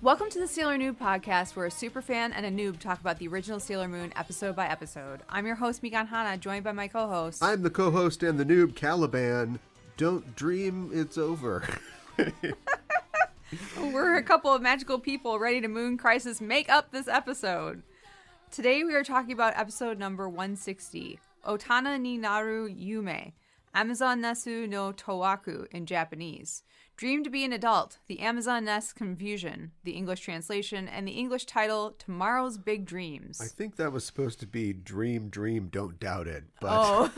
Welcome to the Sailor Noob podcast, where a superfan and a noob talk about the original Sailor Moon episode by episode. I'm your host, Mikan Hana, joined by my co-host. I'm the co-host and the noob, Caliban. Don't dream it's over. We're a couple of magical people ready to Moon Crisis make up this episode. Today we are talking about episode number 160, Otana ni Naru Yume, Amazon Nesu no Towaku in Japanese. Dream to be an adult, the Amazon-ness confusion, the English translation, and the English title, Tomorrow's Big Dreams. I think that was supposed to be Dream, Dream, Don't Doubt It. But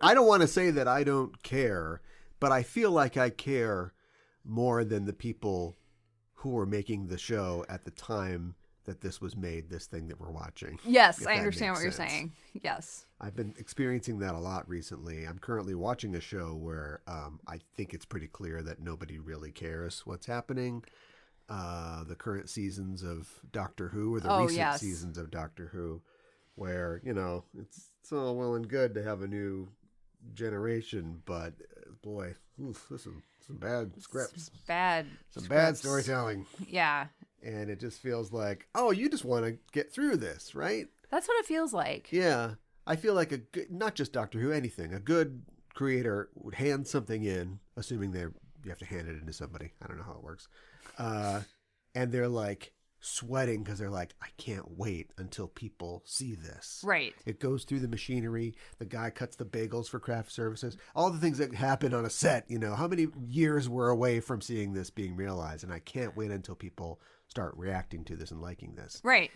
I don't want to say that I don't care, but I feel like I care more than the people who were making the show at the time that this was made, this thing that we're watching. Yes, I understand what you're saying. Yes. I've been experiencing that a lot recently. I'm currently watching a show where I think it's pretty clear that nobody really cares what's happening. The current seasons of Doctor Who, or the recent seasons of Doctor Who, where, you know, it's all well and good to have a new generation, but boy, this is some bad scripts. Some bad storytelling. Yeah. And it just feels like, oh, you just want to get through this, right? That's what it feels like. Yeah. I feel like not just Doctor Who, anything. A good creator would hand something in, assuming you have to hand it into somebody. I don't know how it works. And they're like sweating because they're like, I can't wait until people see this. Right. It goes through the machinery. The guy cuts the bagels for craft services. All the things that happen on a set, you know, how many years we're away from seeing this being realized. And I can't wait until people start reacting to this and liking this. Right.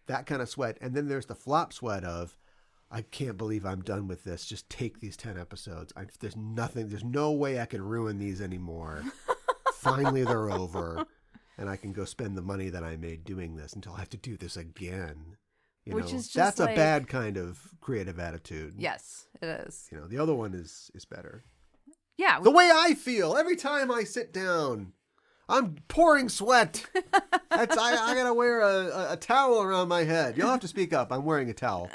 That kind of sweat. And then there's the flop sweat of, I can't believe I'm done with this. Just take these 10 episodes. There's no way I can ruin these anymore. Finally, they're over. And I can go spend the money that I made doing this until I have to do this again. Which is just that's a bad kind of creative attitude. Yes, it is. You know, the other one is better. Yeah. The way I feel every time I sit down, I'm pouring sweat. I gotta wear a towel around my head. You'll have to speak up. I'm wearing a towel.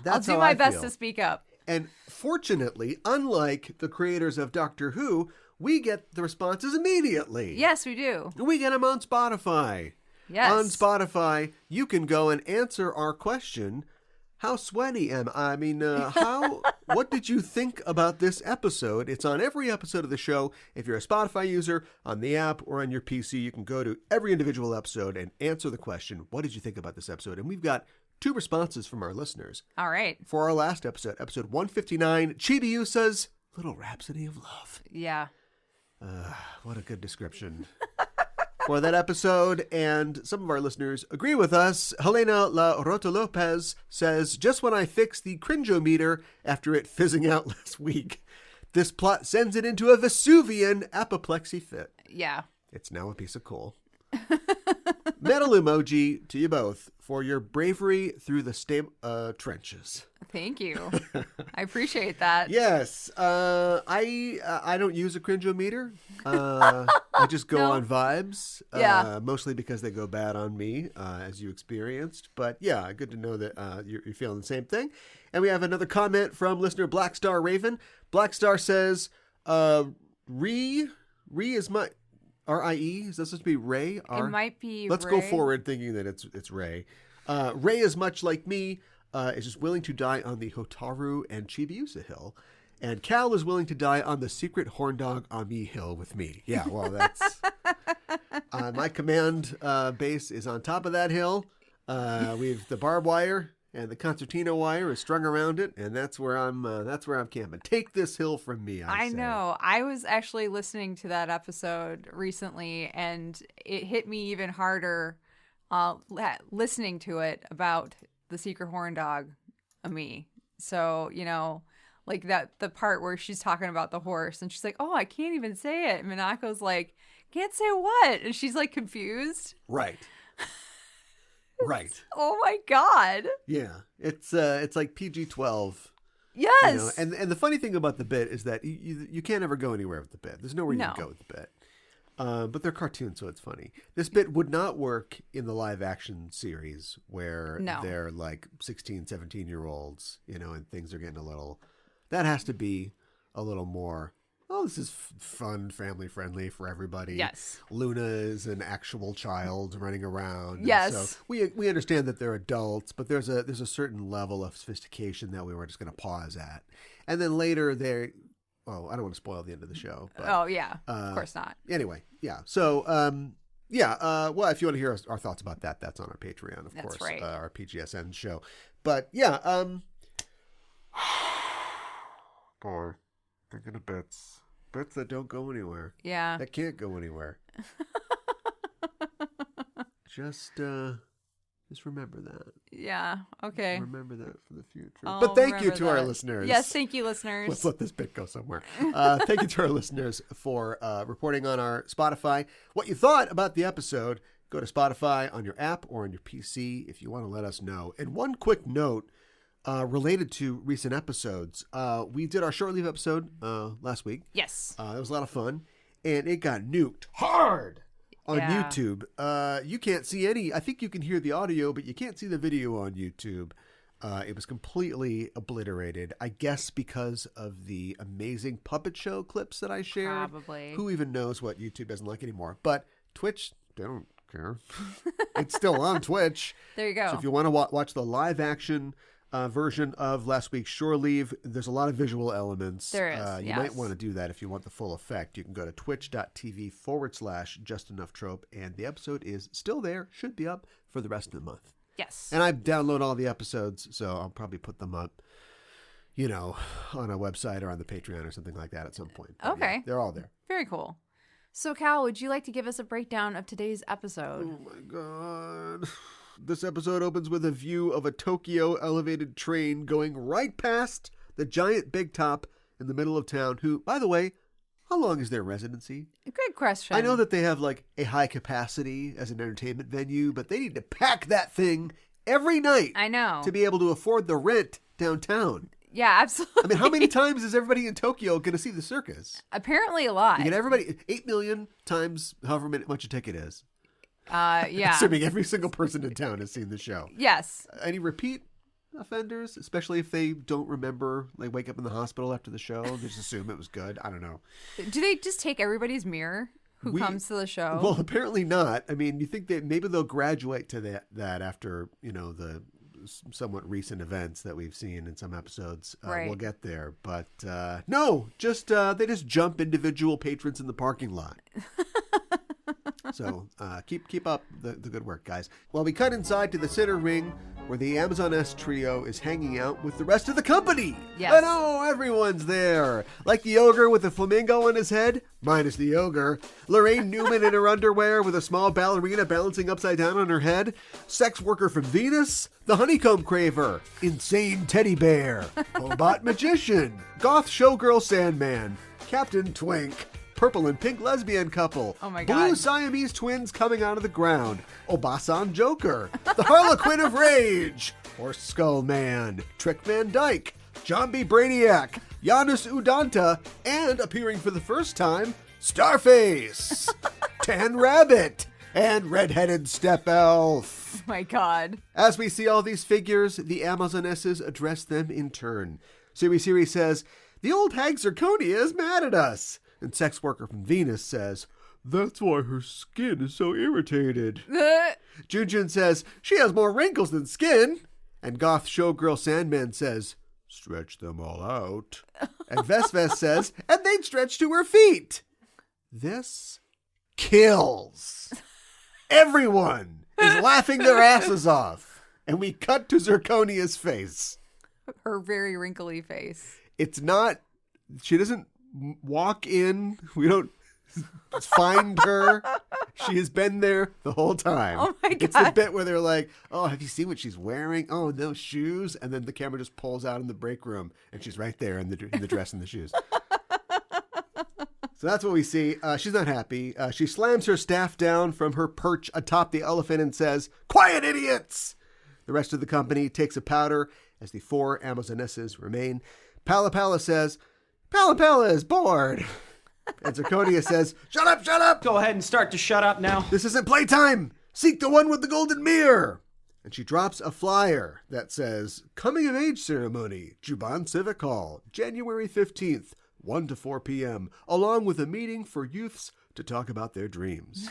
I'll do my best to speak up. And fortunately, unlike the creators of Doctor Who, we get the responses immediately. Yes, we do. We get them on Spotify. Yes. On Spotify, you can go and answer our question, how sweaty am I? I mean, what did you think about this episode? It's on every episode of the show. If you're a Spotify user, on the app or on your PC, you can go to every individual episode and answer the question, what did you think about this episode? And we've got 2 responses from our listeners. All right. For our last episode, episode 159, Chibiu says, Little Rhapsody of Love. Yeah. What a good description for that episode. And some of our listeners agree with us. Helena La Rota Lopez says, just when I fixed the cringeometer after it fizzing out last week, this plot sends it into a Vesuvian apoplexy fit. Yeah. It's now a piece of coal. Metal emoji to you both for your bravery through the trenches. Thank you. I appreciate that. Yes. I don't use a cringeometer. I just go on vibes. Yeah. Mostly because they go bad on me, as you experienced. But yeah, good to know that you're feeling the same thing. And we have another comment from listener Black Star Raven. Black Star says, Re is my... R-I-E? Is that supposed to be Ray? It might be Let's Ray. go forward thinking that it's Ray. Ray is much like me, is just willing to die on the Hotaru and Chibiusa Hill. And Cal is willing to die on the secret Horndog Ami Hill with me. Yeah, well, that's... my command base is on top of that hill. We've the barbed wire and the concertina wire is strung around it, and that's where I'm camping. Take this hill from me, I say. Know. I was actually listening to that episode recently, and it hit me even harder listening to it about the secret horn dog, Ami. So, you know, like the part where she's talking about the horse, and she's like, "Oh, I can't even say it." And Minako's like, "Can't say what?" And she's like confused. Right. Right. Oh my God. Yeah. It's like PG-12 Yes. And the funny thing about the bit is that you can't ever go anywhere with the bit. There's nowhere you can go with the bit. But they're cartoons, so it's funny. This bit would not work in the live action series where they're like 16, 17-year-olds, and things are getting a little... That has to be a little more, this is fun, family friendly for everybody. Yes. Luna is an actual child running around. Yes. So we understand that they're adults, but there's a certain level of sophistication that we were just going to pause at. And then later they... Oh, I don't want to spoil the end of the show. But, of course not. Anyway, yeah. So, well, if you want to hear our thoughts about that, that's on our Patreon, of course. That's right. Our PGSN show. But, yeah. Boy, thinking of bits. Bits that don't go anywhere. Yeah. That can't go anywhere. Just remember that. Yeah. Okay. Remember that for the future. But thank you to our listeners. Yes, thank you, listeners. Let's let this bit go somewhere. Thank you to our listeners for reporting on our Spotify. What you thought about the episode, go to Spotify on your app or on your PC if you want to let us know. And one quick note related to recent episodes. We did our short leave episode last week. Yes. It was a lot of fun. And it got nuked hard on YouTube. You can't see any. I think you can hear the audio, but you can't see the video on YouTube. It was completely obliterated, I guess because of the amazing puppet show clips that I shared. Probably. Who even knows what YouTube doesn't like anymore? But Twitch, they don't care. It's still on Twitch. There you go. So if you want to watch the live action version of last week's Shore Leave, there's a lot of visual elements. There is, You might want to do that if you want the full effect. You can go to twitch.tv/justenoughtrope, and the episode is still there, should be up for the rest of the month. Yes. And I download all the episodes, so I'll probably put them up, on a website or on the Patreon or something like that at some point. But okay. Yeah, they're all there. Very cool. So, Cal, would you like to give us a breakdown of today's episode? Oh, my God. This episode opens with a view of a Tokyo elevated train going right past the giant big top in the middle of town, who, by the way, how long is their residency? Good question. I know that they have like a high capacity as an entertainment venue, but they need to pack that thing every night. I know. To be able to afford the rent downtown. Yeah, absolutely. I mean, how many times is everybody in Tokyo going to see the circus? Apparently a lot. You get everybody 8 million times however much a ticket is. Yeah. Assuming every single person in town has seen the show. Yes. Any repeat offenders, especially if they don't remember, like wake up in the hospital after the show, just assume it was good? I don't know. Do they just take everybody's mirror who comes to the show? Well, apparently not. I mean, you think that maybe they'll graduate to that after, the somewhat recent events that we've seen in some episodes. Right. We'll get there. But no, just they just jump individual patrons in the parking lot. So keep up the good work, guys. Well, we cut inside to the center ring where the Amazoness trio is hanging out with the rest of the company. Yes. I know, everyone's there. Like the ogre with a flamingo on his head, minus the ogre. Lorraine Newman in her underwear with a small ballerina balancing upside down on her head. Sex worker from Venus. The honeycomb craver. Insane teddy bear. Robot magician. Goth showgirl Sandman. Captain Twink. Purple and pink lesbian couple. Oh my Blue God. Siamese twins coming out of the ground. Obasan Joker. The Harlequin of Rage. Horse Skull Man. Trick Van Dyke. Jambi Brainiac. Giannis Udanta. And appearing for the first time, Starface. Tan Rabbit. And Redheaded Step Elf. Oh my God. As we see all these figures, the Amazonesses address them in turn. Siri says, "The old hag Zirconia is mad at us." And sex worker from Venus says, "That's why her skin is so irritated." Junjun says, "She has more wrinkles than skin." And goth showgirl Sandman says, "Stretch them all out." And Vesves says, "And they'd stretch to her feet." This kills. Everyone is laughing their asses off. And we cut to Zirconia's face. Her very wrinkly face. It's not, she doesn't walk in. We don't find her. She has been there the whole time. Oh my God. It's the bit where they're like, "Oh, have you seen what she's wearing? Oh, those shoes." And then the camera just pulls out in the break room and she's right there in the dress and the shoes. So that's what we see. She's not happy. She slams her staff down from her perch atop the elephant and says, "Quiet, idiots!" The rest of the company takes a powder as the 4 Amazonesses remain. Pala says, Pala is bored. And Zirconia says, shut up! Go ahead and start to shut up now. This isn't playtime! Seek the one with the golden mirror! And she drops a flyer that says, Coming of Age Ceremony, Juban Civic Hall, January 15th, 1 to 4 p.m., along with a meeting for youths to talk about their dreams.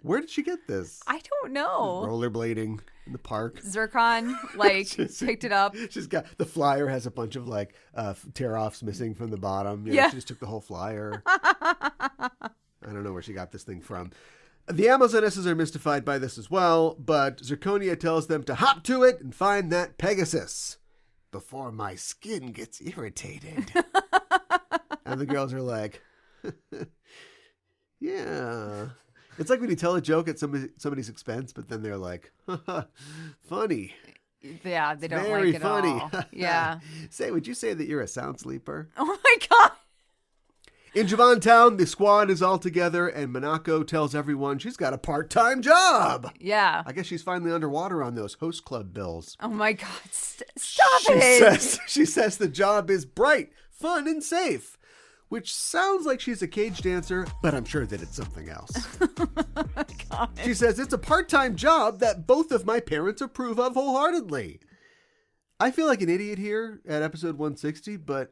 Where did she get this? I don't know. Rollerblading in the park. Zircon, picked it up. She's got, the flyer has a bunch of, tear-offs missing from the bottom. Yeah. She just took the whole flyer. I don't know where she got this thing from. The Amazonesses are mystified by this as well, but Zirconia tells them to hop to it and find that Pegasus before my skin gets irritated. And the girls are like, yeah. It's like when you tell a joke at somebody's expense, but then they're like, funny. Yeah, they don't Very like it funny. all. Yeah. Would you say that you're a sound sleeper? Oh my God. In Juban Town, the squad is all together, and Minako tells everyone she's got a part-time job. Yeah. I guess she's finally underwater on those host club bills. Oh my God. Stop it. She says the job is bright, fun, and safe, which sounds like she's a cage dancer, but I'm sure that it's something else. God. She says it's a part-time job that both of my parents approve of wholeheartedly. I feel like an idiot here at episode 160, but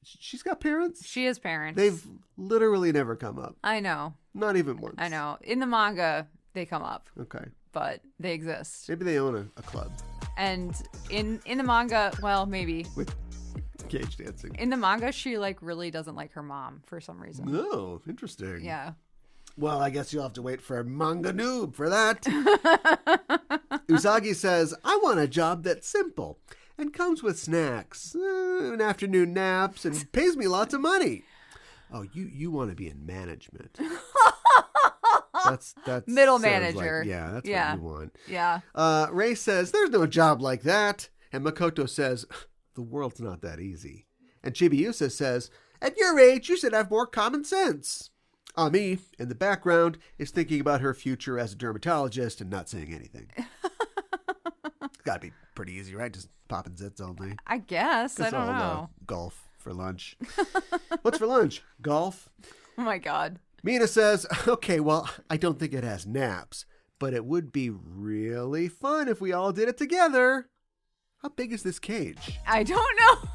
she's got parents. She has parents. They've literally never come up. I know. Not even once. I know. In the manga, they come up. Okay. But they exist. Maybe they own a club. And in the manga, well, maybe. With cage dancing. In the manga, she really doesn't like her mom for some reason. Oh, interesting. Yeah. Well, I guess you'll have to wait for Manga Noob for that. Usagi says, I want a job that's simple and comes with snacks, and afternoon naps, and pays me lots of money. Oh, you want to be in management. That's Middle manager. That's what you want. Yeah. Ray says, there's no job like that. And Makoto says, the world's not that easy. And Chibiusa says, at your age, you should have more common sense. Ami, in the background, is thinking about her future as a dermatologist and not saying anything. It's got to be pretty easy, right? Just popping zits all day. I guess. I don't know. Golf for lunch. What's for lunch? Golf? Oh my God. Mina says, okay, well, I don't think it has naps, but it would be really fun if we all did it together. How big is this cage? I don't know.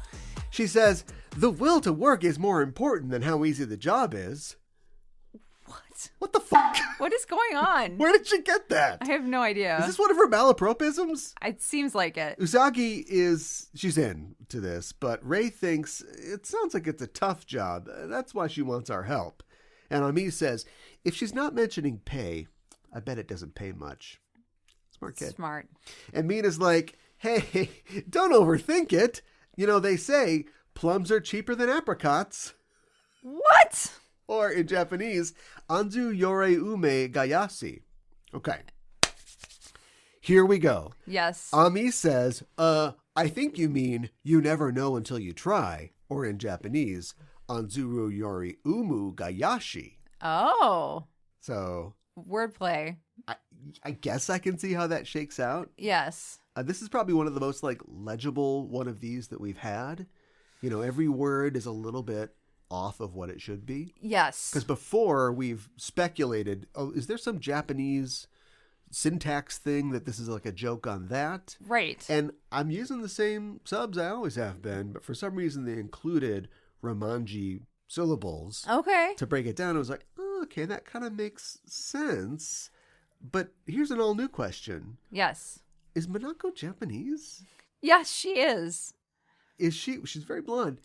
She says, the will to work is more important than how easy the job is. What the fuck? What is going on? Where did she get that? I have no idea. Is this one of her malapropisms? It seems like it. Usagi she's in to this, but Ray thinks it sounds like it's a tough job. That's why she wants our help. And Ami says, if she's not mentioning pay, I bet it doesn't pay much. Smart kid. Smart. And Mina's like, hey, don't overthink it. You know, they say plums are cheaper than apricots. What? Or in Japanese, anzu yore ume gayasi. Okay. Here we go. Yes. Ami says, I think you mean you never know until you try. Or in Japanese, anzuru yori umu gayashi. Oh. So. Wordplay. I guess I can see how that shakes out. Yes. This is probably one of the most legible one of these that we've had. You know, every word is a little bit off of what it should be. Yes. Because before we've speculated, is there some Japanese syntax thing that this is like a joke on that? Right. And I'm using the same subs I always have been, but for some reason they included Romanji syllables. Okay. To break it down, I was like, oh, okay, that kind of makes sense. But here's an all new question. Yes. Is Minako Japanese? Yes, she is. She's very blonde.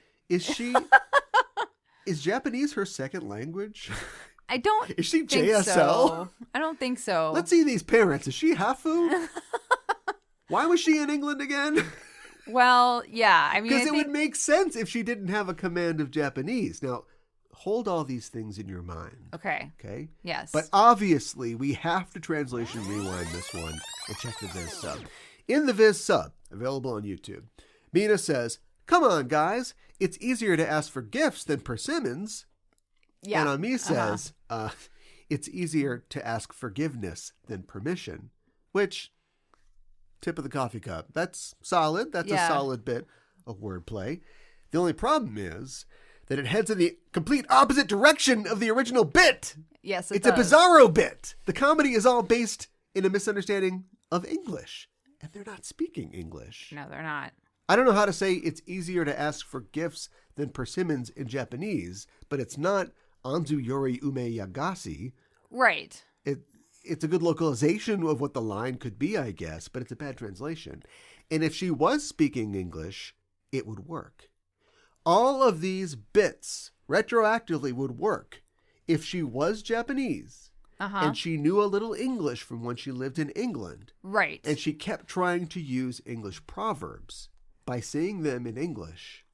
Is Japanese her second language? I don't Is she think JSL? so. I don't think so. Let's see these parents. Is she Hafu? Why was she in England again? Well, yeah. I mean, Because it would make sense if she didn't have a command of Japanese. Now, hold all these things in your mind. Okay. Okay? Yes. But obviously, we have to translation rewind this one and check the Viz sub. In the Viz sub, available on YouTube, Mina says, come on, guys. It's easier to ask for gifts than persimmons. Yeah. And Ami says, it's easier to ask forgiveness than permission. Which, tip of the coffee cup. That's solid. That's a solid bit of wordplay. The only problem is that it heads in the complete opposite direction of the original bit. Yes, it's a bizarro bit. The comedy is all based in a misunderstanding of English, and they're not speaking English. No, they're not. I don't know how to say it's easier to ask for gifts than persimmons in Japanese, but it's not Anzu Yori Ume Yagasi. Right. It's a good localization of what the line could be, I guess, but it's a bad translation. And if she was speaking English, it would work. All of these bits retroactively would work if she was Japanese and she knew a little English from when she lived in England. Right. And she kept trying to use English proverbs by saying them in English.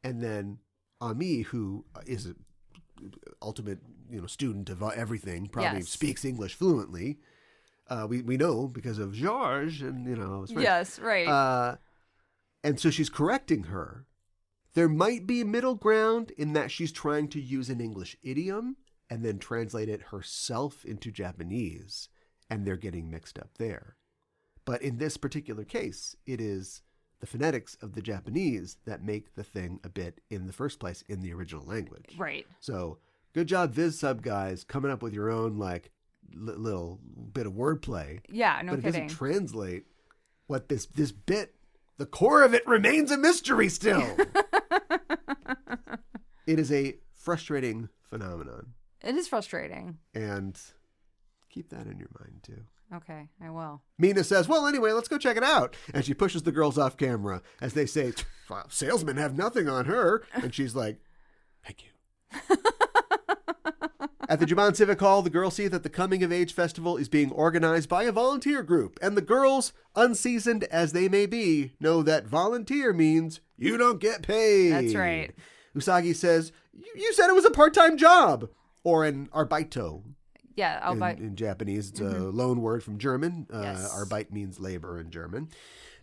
And then Ami, who is an ultimate student of everything, probably speaks English fluently. We know because of Georges and, his friend. Yes, right. And so she's correcting her. There might be middle ground in that she's trying to use an English idiom and then translate it herself into Japanese, and they're getting mixed up there. But in this particular case, it is the phonetics of the Japanese that make the thing a bit in the first place in the original language. Right. So good job, VizSub guys, coming up with your own little bit of wordplay. Yeah, no but kidding. It doesn't translate what this bit. The core of it remains a mystery still. It is a frustrating phenomenon. It is frustrating. And keep that in your mind, too. Okay, I will. Mina says, well, anyway, let's go check it out. And she pushes the girls off camera as they say, well, salesmen have nothing on her. And she's like, thank you. At the Japan Civic Hall, the girls see that the Coming of Age Festival is being organized by a volunteer group. And the girls, unseasoned as they may be, know that volunteer means you don't get paid. That's right. Usagi says, you said it was a part-time job. Or an arbeito. Yeah, in Japanese. It's a loan word from German. Yes. Arbeit means labor in German.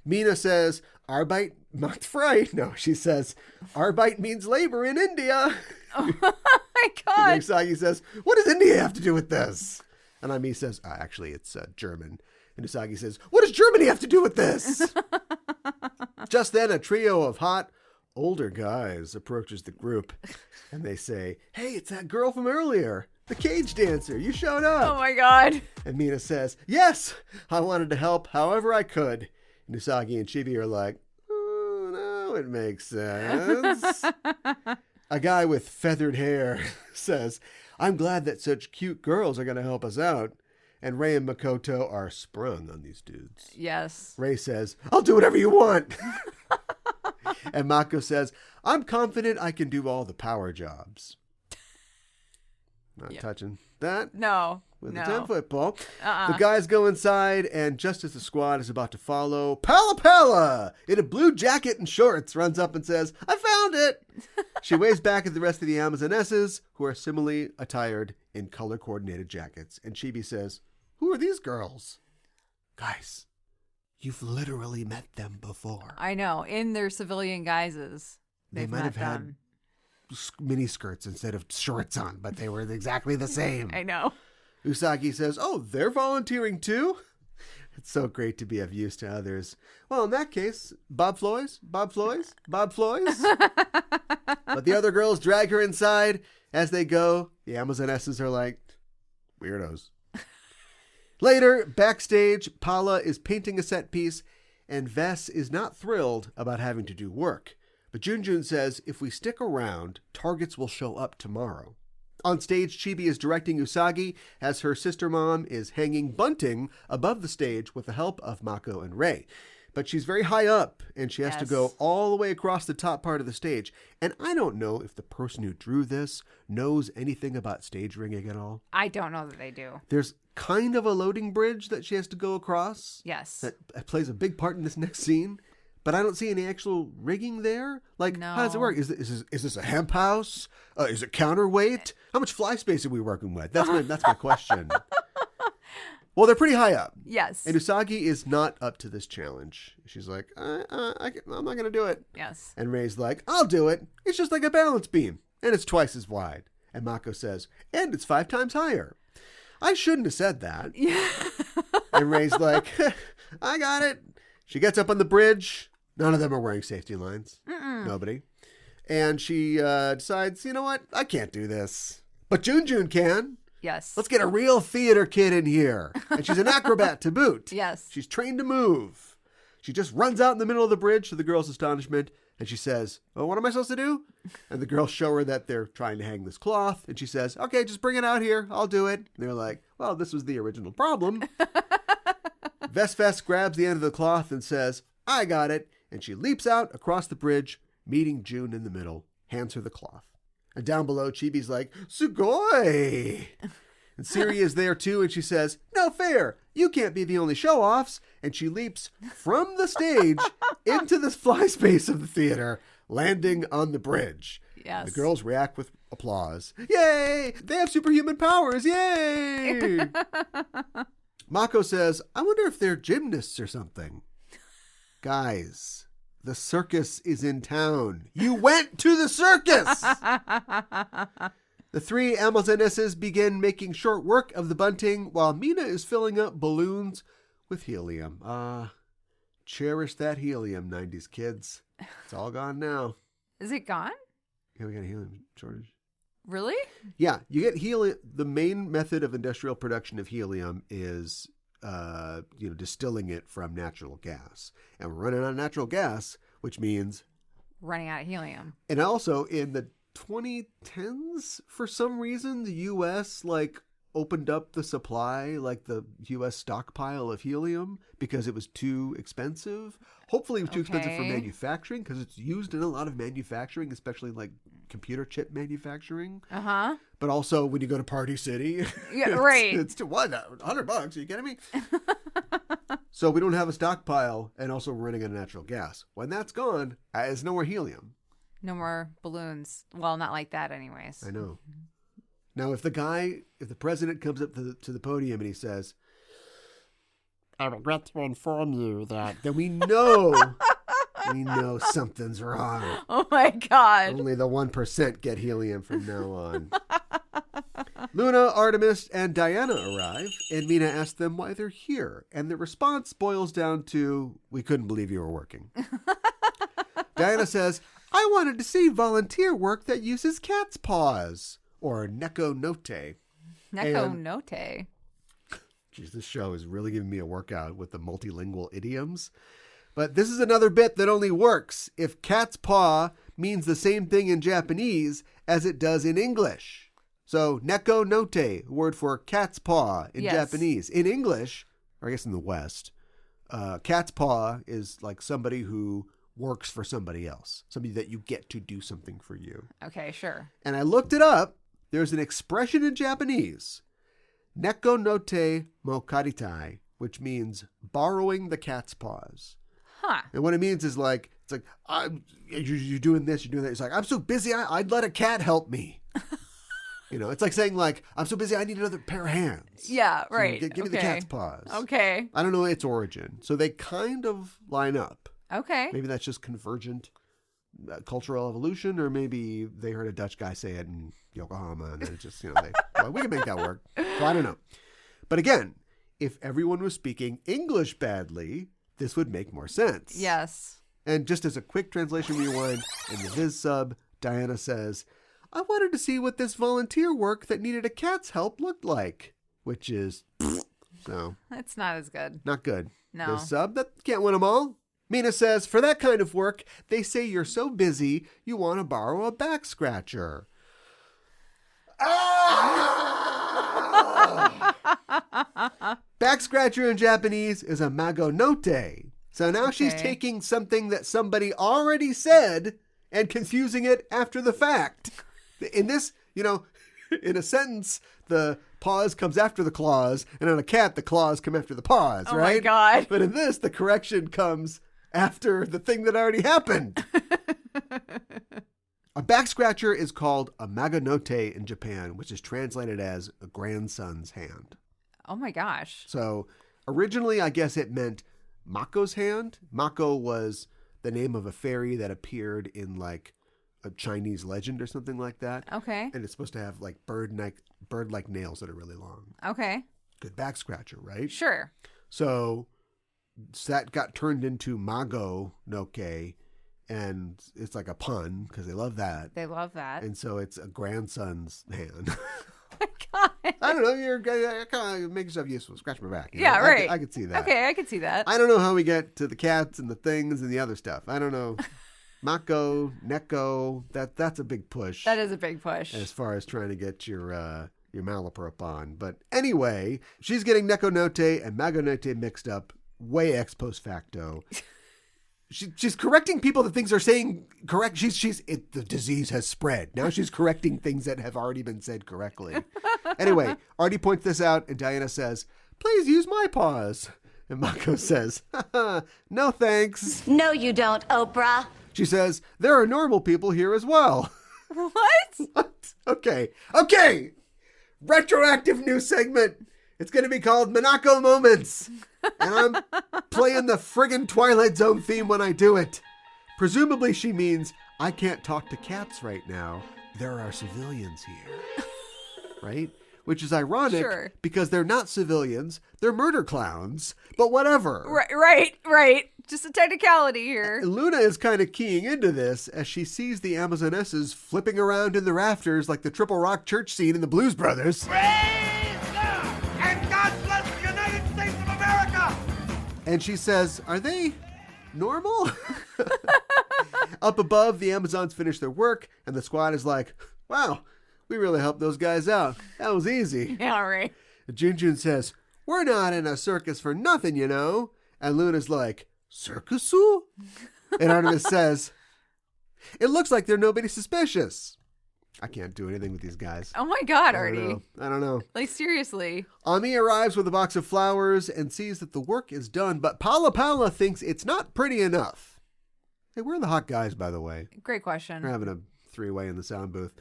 Mina says, Arbeit macht frei. No, she says, Arbeit means labor in India. Oh my God. And Usagi says, what does India have to do with this? And Ami says, actually, it's German. And Usagi says, what does Germany have to do with this? Just then, a trio of hot, older guys approaches the group. And they say, hey, it's that girl from earlier. The cage dancer. You showed up. Oh my God. And Mina says, yes, I wanted to help however I could. And Usagi and Chibi are like, oh, no, it makes sense. A guy with feathered hair says, I'm glad that such cute girls are going to help us out. And Rei and Makoto are sprung on these dudes. Yes. Rei says, I'll do whatever you want. And Mako says, I'm confident I can do all the power jobs. Not touching that. No. With a 10-foot pole. Uh-uh. The guys go inside, and just as the squad is about to follow, Pala in a blue jacket and shorts runs up and says, I found it. She waves back at the rest of the Amazonesses, who are similarly attired in color-coordinated jackets. And Chibi says, who are these girls? Guys, you've literally met them before. I know. In their civilian guises. They might have had mini skirts instead of shorts on, but they were exactly the same. I know. Usagi says, oh, they're volunteering too? It's so great to be of use to others. Well, in that case, Bob Floys. But the other girls drag her inside. As they go, the Amazonesses are like, weirdos. Later, backstage, Paula is painting a set piece, and Vess is not thrilled about having to do work. But Junjun says if we stick around, targets will show up tomorrow. On stage, Chibi is directing Usagi as her sister mom is hanging bunting above the stage with the help of Mako and Rei. But she's very high up, and she has to go all the way across the top part of the stage. And I don't know if the person who drew this knows anything about stage ringing at all. I don't know that they do. There's kind of a loading bridge that she has to go across. Yes. That plays a big part in this next scene. But I don't see any actual rigging there. Like, No. How does it work? Is this a hemp house? Is it counterweight? How much fly space are we working with? That's my question. Well, they're pretty high up. Yes. And Usagi is not up to this challenge. She's like, I'm not going to do it. Yes. And Rei's like, I'll do it. It's just like a balance beam. And it's twice as wide. And Mako says, and it's 5 times higher. I shouldn't have said that. Yeah. And Rei's like, I got it. She gets up on the bridge. None of them are wearing safety lines. Nobody. And she decides, you know what? I can't do this. But Junjun can. Yes. Let's get a real theater kid in here. And she's an acrobat to boot. Yes. She's trained to move. She just runs out in the middle of the bridge to the girls' astonishment. And she says, oh, what am I supposed to do? And the girls show her that they're trying to hang this cloth. And she says, okay, just bring it out here. I'll do it. And they're like, well, this was the original problem. Vesves grabs the end of the cloth and says, I got it. And she leaps out across the bridge, meeting June in the middle, hands her the cloth. And down below, Chibi's like, Sugoi! And Siri is there too, and she says, no fair, you can't be the only show-offs. And she leaps from the stage into the fly space of the theater, landing on the bridge. Yes. The girls react with applause. Yay! They have superhuman powers! Yay! Mako says, I wonder if they're gymnasts or something. Guys, the circus is in town. You went to the circus! The three Amazonesses begin making short work of the bunting while Mina is filling up balloons with helium. Cherish that helium, 90s kids. It's all gone now. Is it gone? Yeah, we got a helium shortage. Really? Yeah, you get helium. The main method of industrial production of helium is distilling it from natural gas. And we're running out of natural gas, which means Running out of helium. And also in the 2010s, for some reason, the U.S. opened up the supply, the U.S. stockpile of helium because it was too expensive. Hopefully it was too expensive for manufacturing because it's used in a lot of manufacturing, especially computer chip manufacturing. Uh-huh. But also when you go to Party City. Yeah, right. It's what, $100? Are you kidding me? So we don't have a stockpile, and also we're running out of natural gas. When that's gone, there's no more helium. No more balloons. Well, not like that anyways. I know. Now, if the president comes up to the podium and he says, I regret to inform you that, then we know something's wrong. Oh my God. Only the 1% get helium from now on. Luna, Artemis, and Diana arrive, and Mina asks them why they're here. And the response boils down to, we couldn't believe you were working. Diana says, I wanted to see volunteer work that uses cat's paws, or neko-note. Neko-note. Geez, this show is really giving me a workout with the multilingual idioms. But this is another bit that only works if cat's paw means the same thing in Japanese as it does in English. So, neko-note, word for cat's paw in Japanese. In English, or I guess in the West, cat's paw is somebody who works for somebody else. Somebody that you get to do something for you. Okay, sure. And I looked it up. There's an expression in Japanese, neko-note mo karitai, which means borrowing the cat's paws. Huh. And what it means is you're doing this, you're doing that. It's I'm so busy, I'd let a cat help me. It's like saying I'm so busy, I need another pair of hands. Yeah, right. So give me the cat's paws. Okay. I don't know its origin. So they kind of line up. Okay. Maybe that's just convergent cultural evolution, or maybe they heard a Dutch guy say it in Yokohama, and then it just, we can make that work. So I don't know. But again, if everyone was speaking English badly, this would make more sense. Yes. And just as a quick translation rewind, in the Viz sub, Diana says, I wanted to see what this volunteer work that needed a cat's help looked like, which is, so. That's not as good. Not good. No. Viz sub, that can't win them all. Mina says, for that kind of work, they say you're so busy, you want to borrow a back scratcher. Back scratcher in Japanese is a mago-note. So now she's taking something that somebody already said and confusing it after the fact. In this, in a sentence, the paws comes after the claws, and on a cat, the claws come after the paws, right? Oh my God. But in this, the correction comes after the thing that already happened. A back scratcher is called a mago-note in Japan, which is translated as a grandson's hand. Oh my gosh. So originally, I guess it meant Mako's hand. Mako was the name of a fairy that appeared in a Chinese legend or something like that. Okay. And it's supposed to have bird-like nails that are really long. Okay. Good back scratcher, right? Sure. So that got turned into mago noke, and it's like a pun because they love that. They love that. And so it's a grandson's hand. God. I don't know. You're kind of make yourself useful. Scratch my back. Yeah, know? right. I could see that. Okay, I could see that. I don't know how we get to the cats and the things and the other stuff. I don't know. Mako, neko, that's a big push. That is a big push. As far as trying to get your malaprop on. But anyway, she's getting neko-note and mago-note mixed up way ex post facto. She's correcting people that things are saying correct. The disease has spread. Now she's correcting things that have already been said correctly. Anyway, Artie points this out and Diana says, "Please use my paws." And Mako says, "No thanks." No, you don't, Oprah. She says, "There are normal people here as well." What? What? Okay. Retroactive new segment. It's going to be called Minako Moments. And I'm playing the friggin' Twilight Zone theme when I do it. Presumably she means, I can't talk to cats right now. There are civilians here. Right? Which is ironic because they're not civilians. They're murder clowns. But whatever. Right. Just a technicality here. Luna is kind of keying into this as she sees the Amazonesses flipping around in the rafters like the Triple Rock church scene in the Blues Brothers. Praise God! And God bless the United States of America! And she says, "Are they normal?" Up above, the Amazons finish their work, and the squad is like, "Wow, we really helped those guys out. That was easy." Yeah, right. And Junjun says, "We're not in a circus for nothing, you know." And Luna's like, "Circusu?" And Artemis says, "It looks like they're nobody suspicious." I can't do anything with these guys. Oh my God, Artie. I don't know. Like, seriously. Ami arrives with a box of flowers and sees that the work is done, but Pala thinks it's not pretty enough. Hey, where are the hot guys, by the way? Great question. We're having a three-way in the sound booth.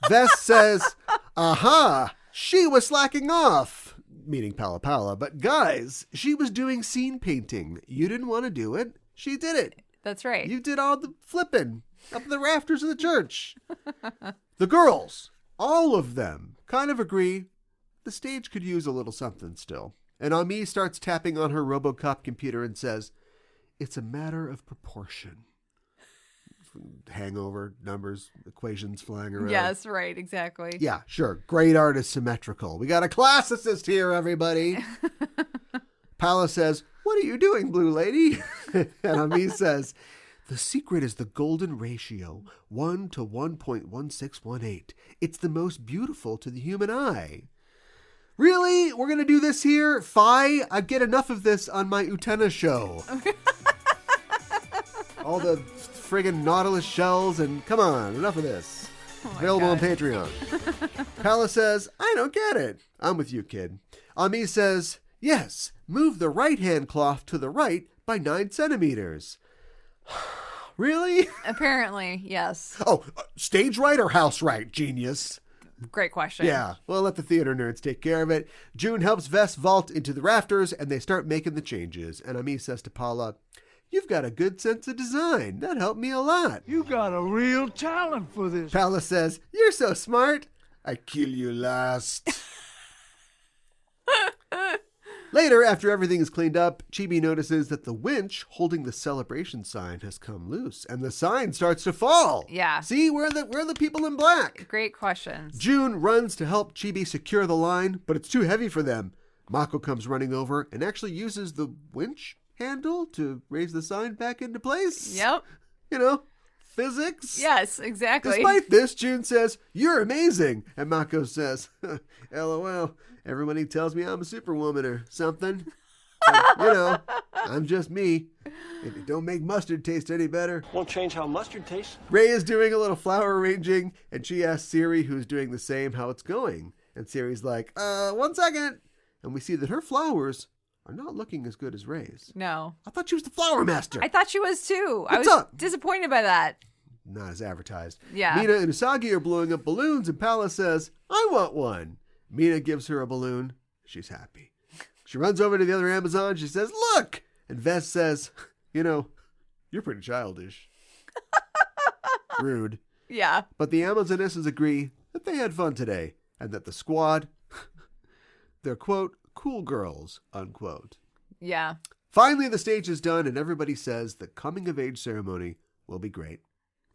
Vess says, "Aha, she was slacking off," meaning Pala, but guys, she was doing scene painting. You didn't want to do it. She did it. That's right. You did all the flipping up the rafters of the church. The girls, all of them, kind of agree the stage could use a little something still. And Ami starts tapping on her RoboCop computer and says, "It's a matter of proportion." Hangover, numbers, equations flying around. Yes, right, exactly. Yeah, sure. Great art is symmetrical. We got a classicist here, everybody. Pala says, "What are you doing, Blue Lady?" And Ami says, "The secret is the golden ratio, 1 to 1.1618. It's the most beautiful to the human eye." Really? We're going to do this here? Phi? I get enough of this on my Utena show. All the friggin' Nautilus shells and come on, enough of this. Available on Patreon. Pala says, "I don't get it." I'm with you, kid. Ami says, "Yes, move the right-hand cloth to the right by 9 centimeters. Really? Apparently, yes. Oh, stage right or house right, genius? Great question. Yeah, well, let the theater nerds take care of it. June helps Vess vault into the rafters, and they start making the changes. And Ami says to Paula, "You've got a good sense of design. That helped me a lot." You got a real talent for this. Paula says, "You're so smart. I kill you last." Later, after everything is cleaned up, Chibi notices that the winch holding the celebration sign has come loose, and the sign starts to fall. Yeah. See, we're the people in black. Great questions. June runs to help Chibi secure the line, but it's too heavy for them. Mako comes running over and actually uses the winch handle to raise the sign back into place. Yep. You know, physics. Yes, exactly. Despite this, June says, "You're amazing." And Mako says, "LOL, everybody tells me I'm a superwoman or something. But, you know, I'm just me. It don't make mustard taste any better." Won't change how mustard tastes. Ray is doing a little flower arranging, and she asks Siri, who's doing the same, how it's going. And Siri's like, 1 second. And we see that her flowers are not looking as good as Ray's. No. I thought she was the flower master. I thought she was too. What's I was up? disappointed by that. Not as advertised. Yeah. Mina and Usagi are blowing up balloons, and Pala says, "I want one." Mina gives her a balloon. She's happy. She runs over to the other Amazon. She says, "Look!" And Vess says, "You know, you're pretty childish." Rude. Yeah. But the Amazonesses agree that they had fun today, and that the squad, they're, quote, cool girls, unquote. Yeah. Finally, the stage is done, and everybody says the coming-of-age ceremony will be great.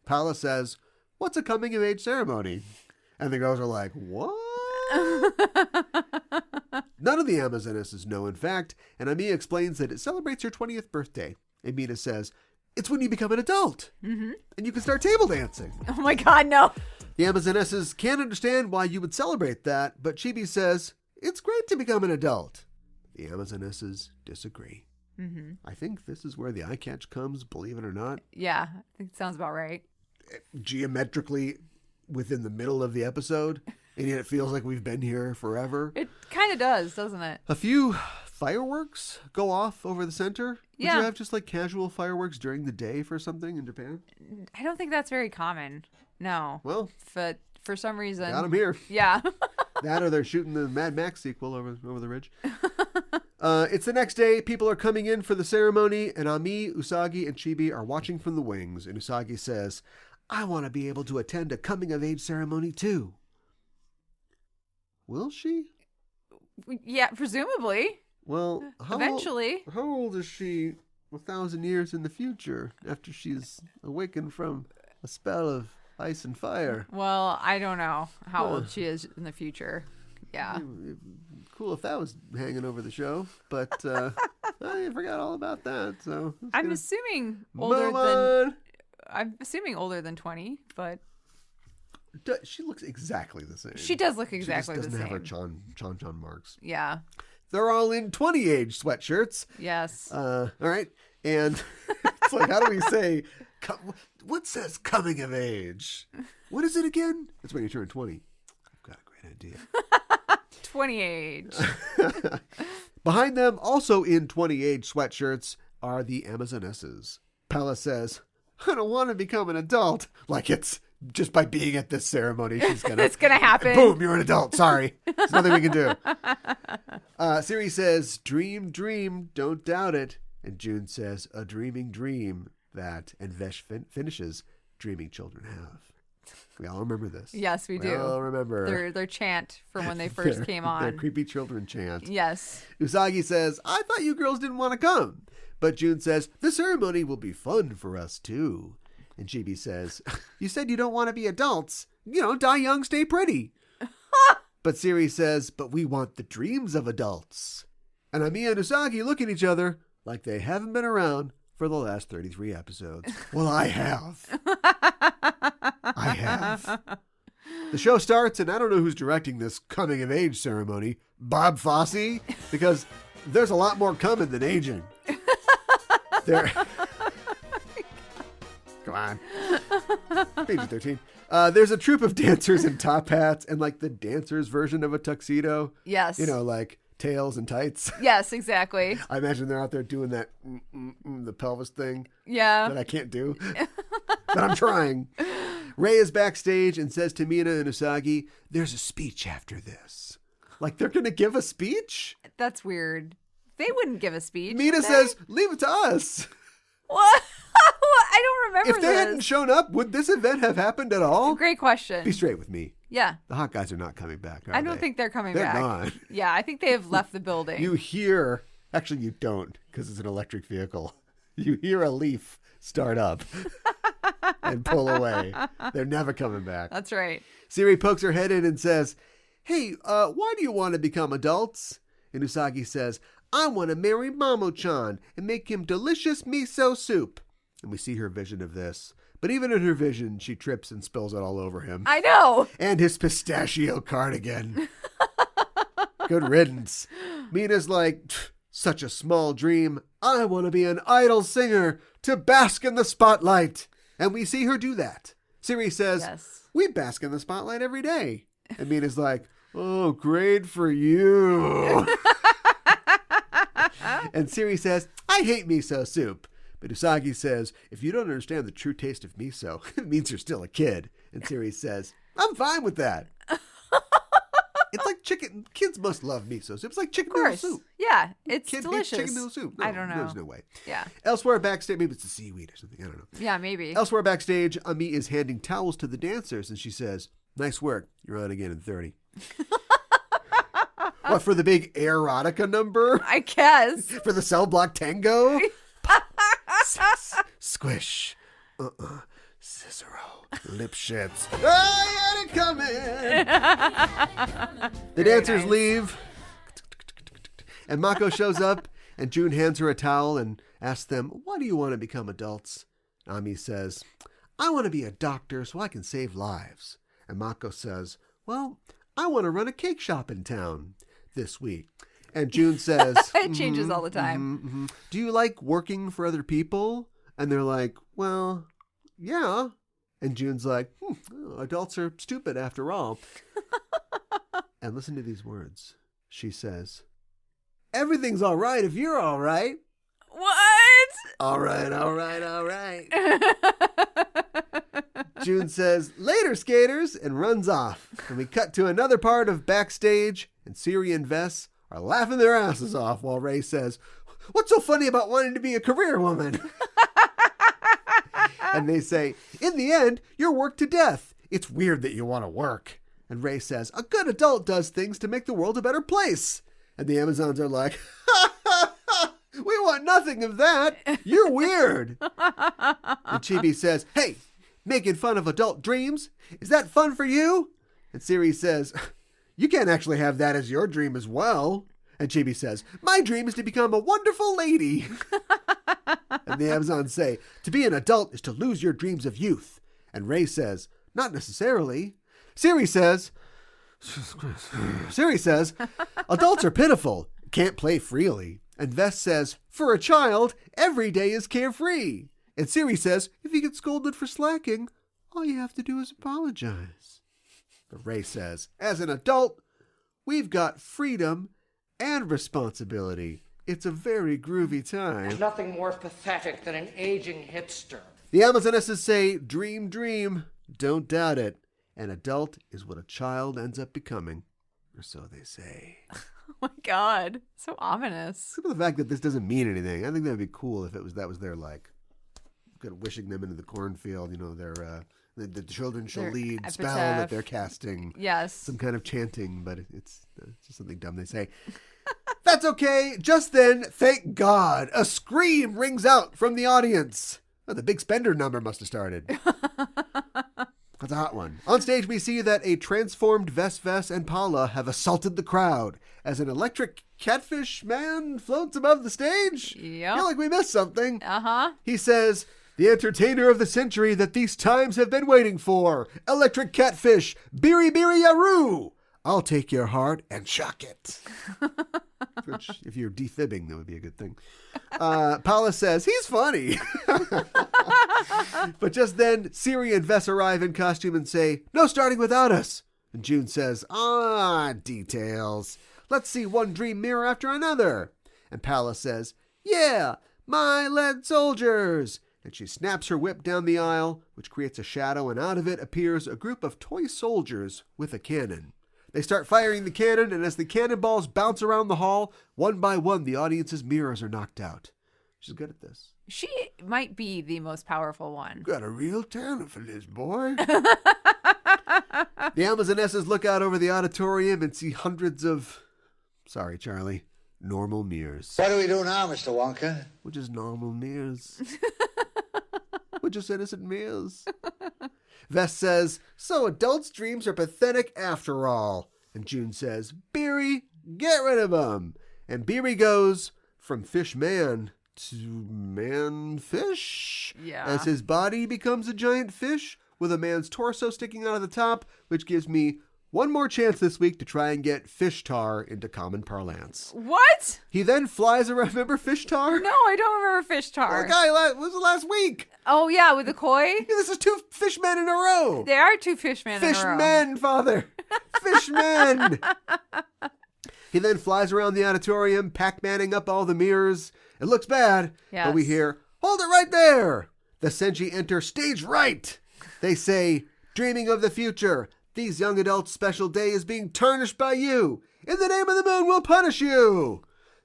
Paula says, "What's a coming-of-age ceremony?" And the girls are like, "What?" None of the Amazonesses know, in fact, and Ami explains that it celebrates her 20th birthday. And Mina says, "It's when you become an adult, and you can start table dancing." Oh my God, no. The Amazonesses can't understand why you would celebrate that, but Chibi says, "It's great to become an adult." The Amazonesses disagree. I think this is where the eye catch comes, believe it or not. Yeah, I think it sounds about right. Geometrically within the middle of the episode, and yet it feels like we've been here forever. It kind of does, doesn't it? A few fireworks go off over the center. Would Yeah. you have just like casual fireworks during the day for something in Japan? I don't think that's very common. No. Well, But for some reason. got them here. Yeah. That or they're shooting the Mad Max sequel over the ridge. It's the next day. People are coming in for the ceremony, and Ami, Usagi, and Chibi are watching from the wings. And Usagi says, "I want to be able to attend a coming-of-age ceremony, too." Will she? Yeah, presumably. Well, Eventually. How old is she 1,000 years in the future after she's awakened from a spell of ice and fire? Well, I don't know how old she is in the future. Yeah. Cool if that was hanging over the show, but I forgot all about that. So I'm assuming older than 20, but she looks exactly the same. she does look exactly she the just same. doesn't have her John marks. Yeah. They're all in 20-age sweatshirts. Yes. All right, and it's like, how do we say? What says coming of age? What is it again? It's when you turn 20. I've got a great idea. 20 age. Behind them, also in 20-age sweatshirts, are the Amazonesses. Pella says, "I don't want to become an adult." Like it's just by being at this ceremony, she's gonna. It's gonna happen. Boom! You're an adult. Sorry, there's nothing we can do. Siri says, "Dream, dream, don't doubt it." And June says, "A dreaming dream that." And Vesh finishes, "Dreaming children have." We all remember this. Yes, we do. We all remember Their chant from when they first came on. Their creepy children chant. Yes. Usagi says, "I thought you girls didn't want to come." But June says, "The ceremony will be fun for us too." And Chibi says, "You said you don't want to be adults. Die young, stay pretty." But Siri says, "But we want the dreams of adults." And Ami and Usagi look at each other like they haven't been around for the last 33 episodes. Well, I have. I have. The show starts, and I don't know who's directing this coming-of-age ceremony. Bob Fosse? Because there's a lot more coming than aging. Come on. PG-13. There's a troupe of dancers in top hats and like the dancer's version of a tuxedo. Yes. Like tails and tights. Yes, exactly. I imagine they're out there doing that, the pelvis thing. Yeah. That I can't do. But I'm trying. Ray is backstage and says to Mina and Usagi, "There's a speech after this." Like they're going to give a speech? That's weird. They wouldn't give a speech. Mina would they? says, "Leave it to us." What? I don't remember If they hadn't shown up, would this event have happened at all? Great question. Be straight with me. Yeah. The hot guys are not coming back, are I don't they? think they're coming They're back. gone. Yeah, I think they have left the building. You hear, actually you don't, because it's an electric vehicle. You hear a leaf start up and pull away. They're never coming back. That's right. Siri pokes her head in and says, "Hey, why do you want to become adults?" And Usagi says, "I want to marry Mamo-chan and make him delicious miso soup." And we see her vision of this. But even in her vision, she trips and spills it all over him. I know. And his pistachio cardigan. Good riddance. Mina's like, "Such a small dream. I want to be an idol singer to bask in the spotlight." And we see her do that. Siri says, Yes. "We bask in the spotlight every day." And Mina's like, "Oh, great for you." And Siri says, "I hate miso soup." But Usagi says, "If you don't understand the true taste of miso, it means you're still a kid." And Siri says, "I'm fine with that." It's like chicken. Kids must love miso soup. It's like chicken noodle soup. Yeah, it's Kid delicious. chicken noodle soup. No, I don't know. There's no way. Yeah. Elsewhere backstage, maybe it's the seaweed or something. I don't know. Yeah, maybe. Elsewhere backstage, Ami is handing towels to the dancers, and she says, "Nice work. You're on again in 30." What, for the big erotica number? I guess. For the cell block tango? Squish. Cicero. Lip shits. I had it coming. The dancers leave. And Mako shows up, and June hands her a towel and asks them, "Why do you want to become adults?" Ami says, "I want to be a doctor so I can save lives." And Mako says, "Well, I want to run a cake shop in town this week." And June says, It changes all the time. "Do you like working for other people?" And they're like, "Well, yeah." And June's like, "Adults are stupid after all." And listen to these words. She says, "Everything's all right if you're all right." What? All right, all right, all right. June says, "Later, skaters," and runs off. And we cut to another part of backstage, and Siri and Vess are laughing their asses off while Ray says, "What's so funny about wanting to be a career woman?" And they say, "In the end, you're worked to death. It's weird that you want to work." And Ray says, "A good adult does things to make the world a better place." And the Amazons are like, "Ha, ha, ha, we want nothing of that. You're weird." And Chibi says, "Hey, making fun of adult dreams? Is that fun for you?" And Siri says, "You can't actually have that as your dream as well." And Chibi says, "My dream is to become a wonderful lady." And the Amazons say, "To be an adult is to lose your dreams of youth." And Ray says, "Not necessarily." Siri says, "Adults are pitiful, can't play freely." And Vess says, "For a child, every day is carefree." And Siri says, "If you get scolded for slacking, all you have to do is apologize." But Ray says, "As an adult, we've got freedom and responsibility. It's a very groovy time." There's nothing more pathetic than an aging hipster. The Amazonesses say, "Dream, dream, don't doubt it. An adult is what a child ends up becoming." Or so they say. Oh my God. So ominous. Except for the fact that this doesn't mean anything. I think that would be cool if that was their, like, kind of wishing them into the cornfield, their the children shall Their lead epitaph. spell that they're casting. Yes. Some kind of chanting, but it's just something dumb they say. That's okay. Just then, thank God, a scream rings out from the audience. Oh, the big spender number must have started. That's a hot one. On stage, we see that a transformed Vess and Paula have assaulted the crowd as an electric catfish man floats above the stage. Yep. Feel like we missed something. Uh-huh. He says, "The entertainer of the century that these times have been waiting for. Electric catfish, Biri Biri Yaru. I'll take your heart and shock it." Which, if you're defibbing, that would be a good thing. Paula says, "He's funny." But just then, Siri and Vess arrive in costume and say, "No starting without us." And June says, "Details. Let's see one dream mirror after another." And Paula says, "Yeah, my lead soldiers." And she snaps her whip down the aisle, which creates a shadow, and out of it appears a group of toy soldiers with a cannon. They start firing the cannon, and as the cannonballs bounce around the hall, one by one, the audience's mirrors are knocked out. She's good at this. She might be the most powerful one. Got a real talent for this, boy. The Amazonesses look out over the auditorium and see hundreds of, sorry, Charlie, normal mirrors. What do we do now, Mr. Wonka? We're just normal mirrors. We're just innocent mirrors. Vess says, "So adults' dreams are pathetic after all." And June says, "Beery, get rid of them." And Beery goes from fish man to man fish. Yeah. As his body becomes a giant fish with a man's torso sticking out of the top, which gives me one more chance this week to try and get fish tar into common parlance. What? He then flies around. Remember fish tar? No, I don't remember fish tar. The guy was last week. Oh, yeah, with the koi? Yeah, this is two fishmen in a row. There are two fishmen in a row. Fishmen, father. Fishmen. He then flies around the auditorium, Pac-Manning up all the mirrors. It looks bad, but we Yes. hear, "Hold it right there." The Senshi enter stage right. They say, "Dreaming of the future. These young adults' special day is being tarnished by you. In the name of the moon, we'll punish you."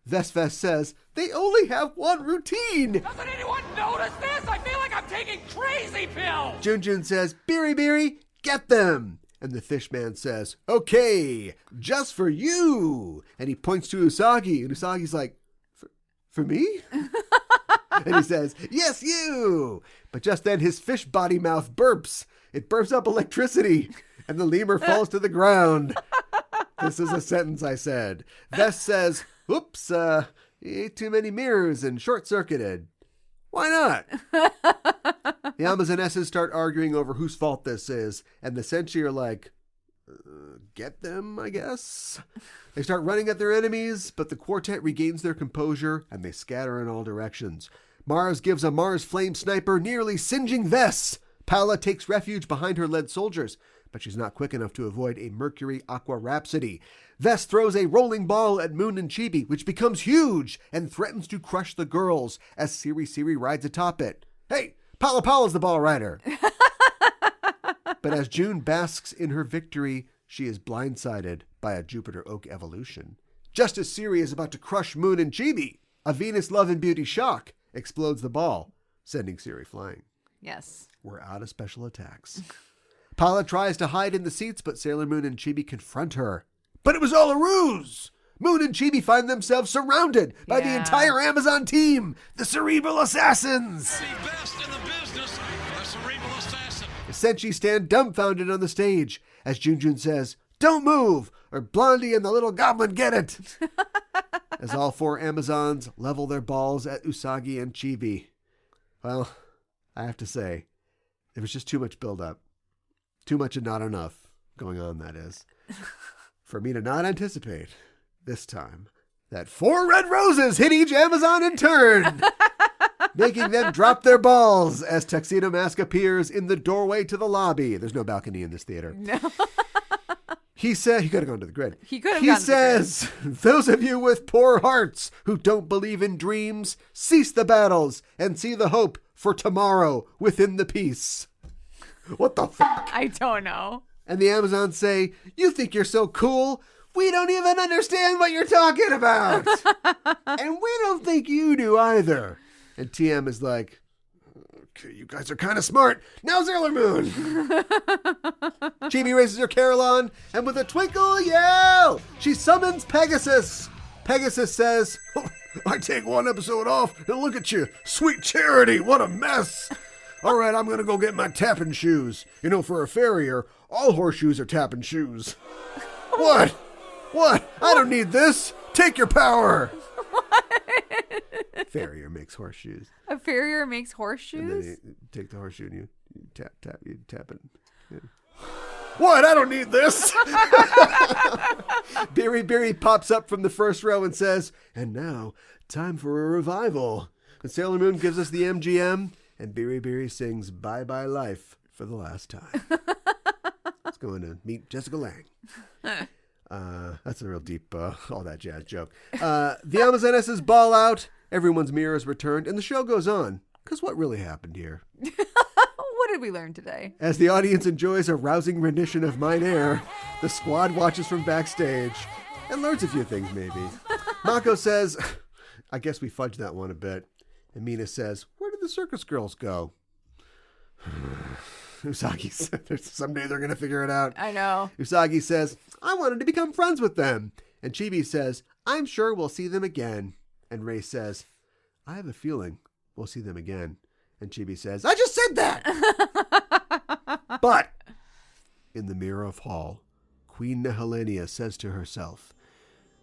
Vess says, "They only have one routine." Doesn't anyone notice this? I feel like I'm taking crazy pills. Jun says, "Beery, Beery, get them." And the fish man says, okay, just for you. And he points to Usagi, and Usagi's like, for me? And he says, yes, you. But just then his fish body mouth burps. It burps up electricity, and the lemur falls to the ground. This is a sentence I said. Vess says, oops, he ate too many mirrors and short-circuited. Why not? The Amazonesses start arguing over whose fault this is, and the Senshi are like, get them, I guess? They start running at their enemies, but the quartet regains their composure, and they scatter in all directions. Mars gives a Mars flame sniper, nearly singeing Vess. Paula takes refuge behind her lead soldiers, but she's not quick enough to avoid a Mercury Aqua Rhapsody. Vess throws a rolling ball at Moon and Chibi, which becomes huge and threatens to crush the girls as Siri rides atop it. Hey, Paula's the ball rider. But as June basks in her victory, she is blindsided by a Jupiter Oak evolution. Just as Siri is about to crush Moon and Chibi, a Venus Love and Beauty shock explodes the ball, sending Siri flying. Yes. We're out of special attacks. Paula tries to hide in the seats, but Sailor Moon and Chibi confront her. But it was all a ruse! Moon and Chibi find themselves surrounded by the entire Amazon team, the Cerebral Assassins! The best in the business, the cerebral assassin. The Senshi stand dumbfounded on the stage as Junjun says, don't move, or Blondie and the little goblin get it! As all four Amazons level their balls at Usagi and Chibi. Well, I have to say, there was just too much build-up. Too much and not enough going on, that is. For me to not anticipate, this time, that 4 red roses hit each Amazon in turn, making them drop their balls as Tuxedo Mask appears in the doorway to the lobby. There's no balcony in this theater. No. He said, he could have gone to the grid. He could have He gone to the grid. says, those of you with poor hearts who don't believe in dreams, cease the battles and see the hope for tomorrow within the peace. What the fuck? I don't know. And the Amazons say, you think you're so cool? We don't even understand what you're talking about. And we don't think you do either. And TM is like, okay, you guys are kind of smart. Now Sailor Moon. Chibi raises her Carillon, and with a twinkle yell, she summons Pegasus. Pegasus says, I take one episode off, and look at you. Sweet charity, what a mess. All right, I'm going to go get my tapping shoes. You know, for a farrier, all horseshoes are tapping shoes. What? I don't need this. Take your power. What? Farrier makes horseshoes. A farrier makes And horseshoes? then you take the horseshoe and you tap it. Yeah. What? I don't need this. Biri pops up from the first row and says, and now, time for a revival. And Sailor Moon gives us the MGM, and Biri sings Bye Bye Life for the last time. Let's go in and meet Jessica Lange. That's a real deep, all that jazz joke. The Amazonesses ball out, everyone's mirror is returned, and the show goes on. Because what really happened here? What did we learn today? As the audience enjoys a rousing rendition of Mine Air, the squad watches from backstage and learns a few things, maybe. Mako says, I guess we fudged that one a bit. And Mina says, where did the circus girls go? Usagi says, someday they're going to figure it out. I know. Usagi says, I wanted to become friends with them. And Chibi says, I'm sure we'll see them again. And Ray says, I have a feeling we'll see them again. And Chibi says, I just said that! But in the Mirror of Hall, Queen Nehelenia says to herself,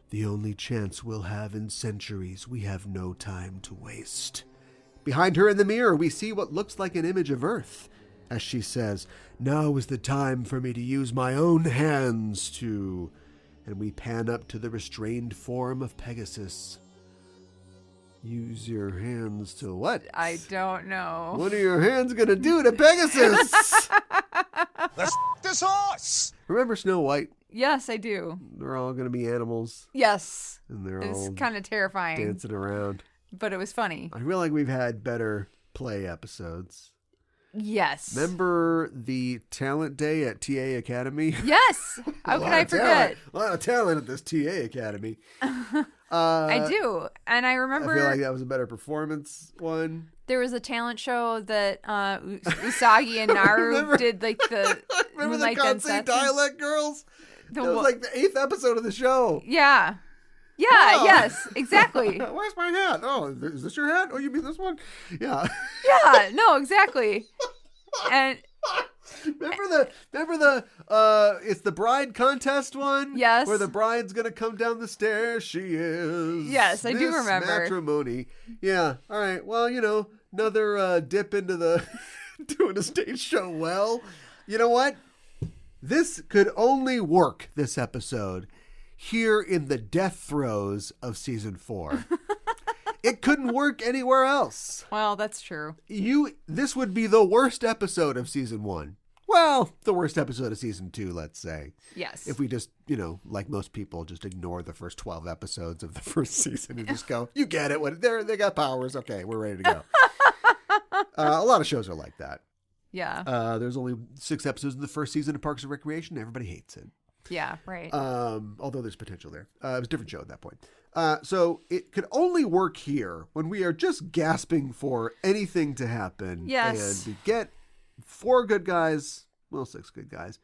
the only chance we'll have in centuries, we have no time to waste. Behind her in the mirror, we see what looks like an image of Earth. As she says, now is the time for me to use my own hands to... And we pan up to the restrained form of Pegasus. Use your hands to what? I don't know. What are your hands going to do to Pegasus? Let's this horse! Remember Snow White? Yes, I do. They're all going to be animals. Yes. And they're It's all kind of terrifying, dancing around. but it was funny. I feel like we've had better play episodes. Yes. Remember the talent day at TA Academy? Yes. How could I forget? A lot of talent at this TA Academy. I do. And I remember... I feel like that was a better performance one. There was a talent show that Usagi and Naru did, like the Remember the Moonlight Kansai Densetsu? dialect girls? The That was wha- like the 8th episode of the show. Yeah. Yeah, Oh. yes, exactly. Where's my hat? Oh, is this your hat? Oh, you mean this one? Yeah. Yeah, no, exactly. And Remember the it's the bride contest one? Yes. Where the bride's gonna come down the stairs. She is. Yes, I do Miss remember. Matrimony. Yeah. All right. Well, another dip into the doing a stage show well. You know what? This could only work, this episode, here in the death throes of season 4. It couldn't work anywhere else. well, that's true. This would be the worst episode of season 1. Well, the worst episode of season 2, let's say. Yes. If we just, like most people, just ignore the first 12 episodes of the first season and just go, you get it. They got powers. Okay, we're ready to go. A lot of shows are like that. Yeah. There's only 6 episodes in the first season of Parks and Recreation. Everybody hates it. Yeah, right. Although there's potential there. It was a different show at that point. So it could only work here when we are just gasping for anything to happen. Yes. And we get 4 good guys, 6 good guys.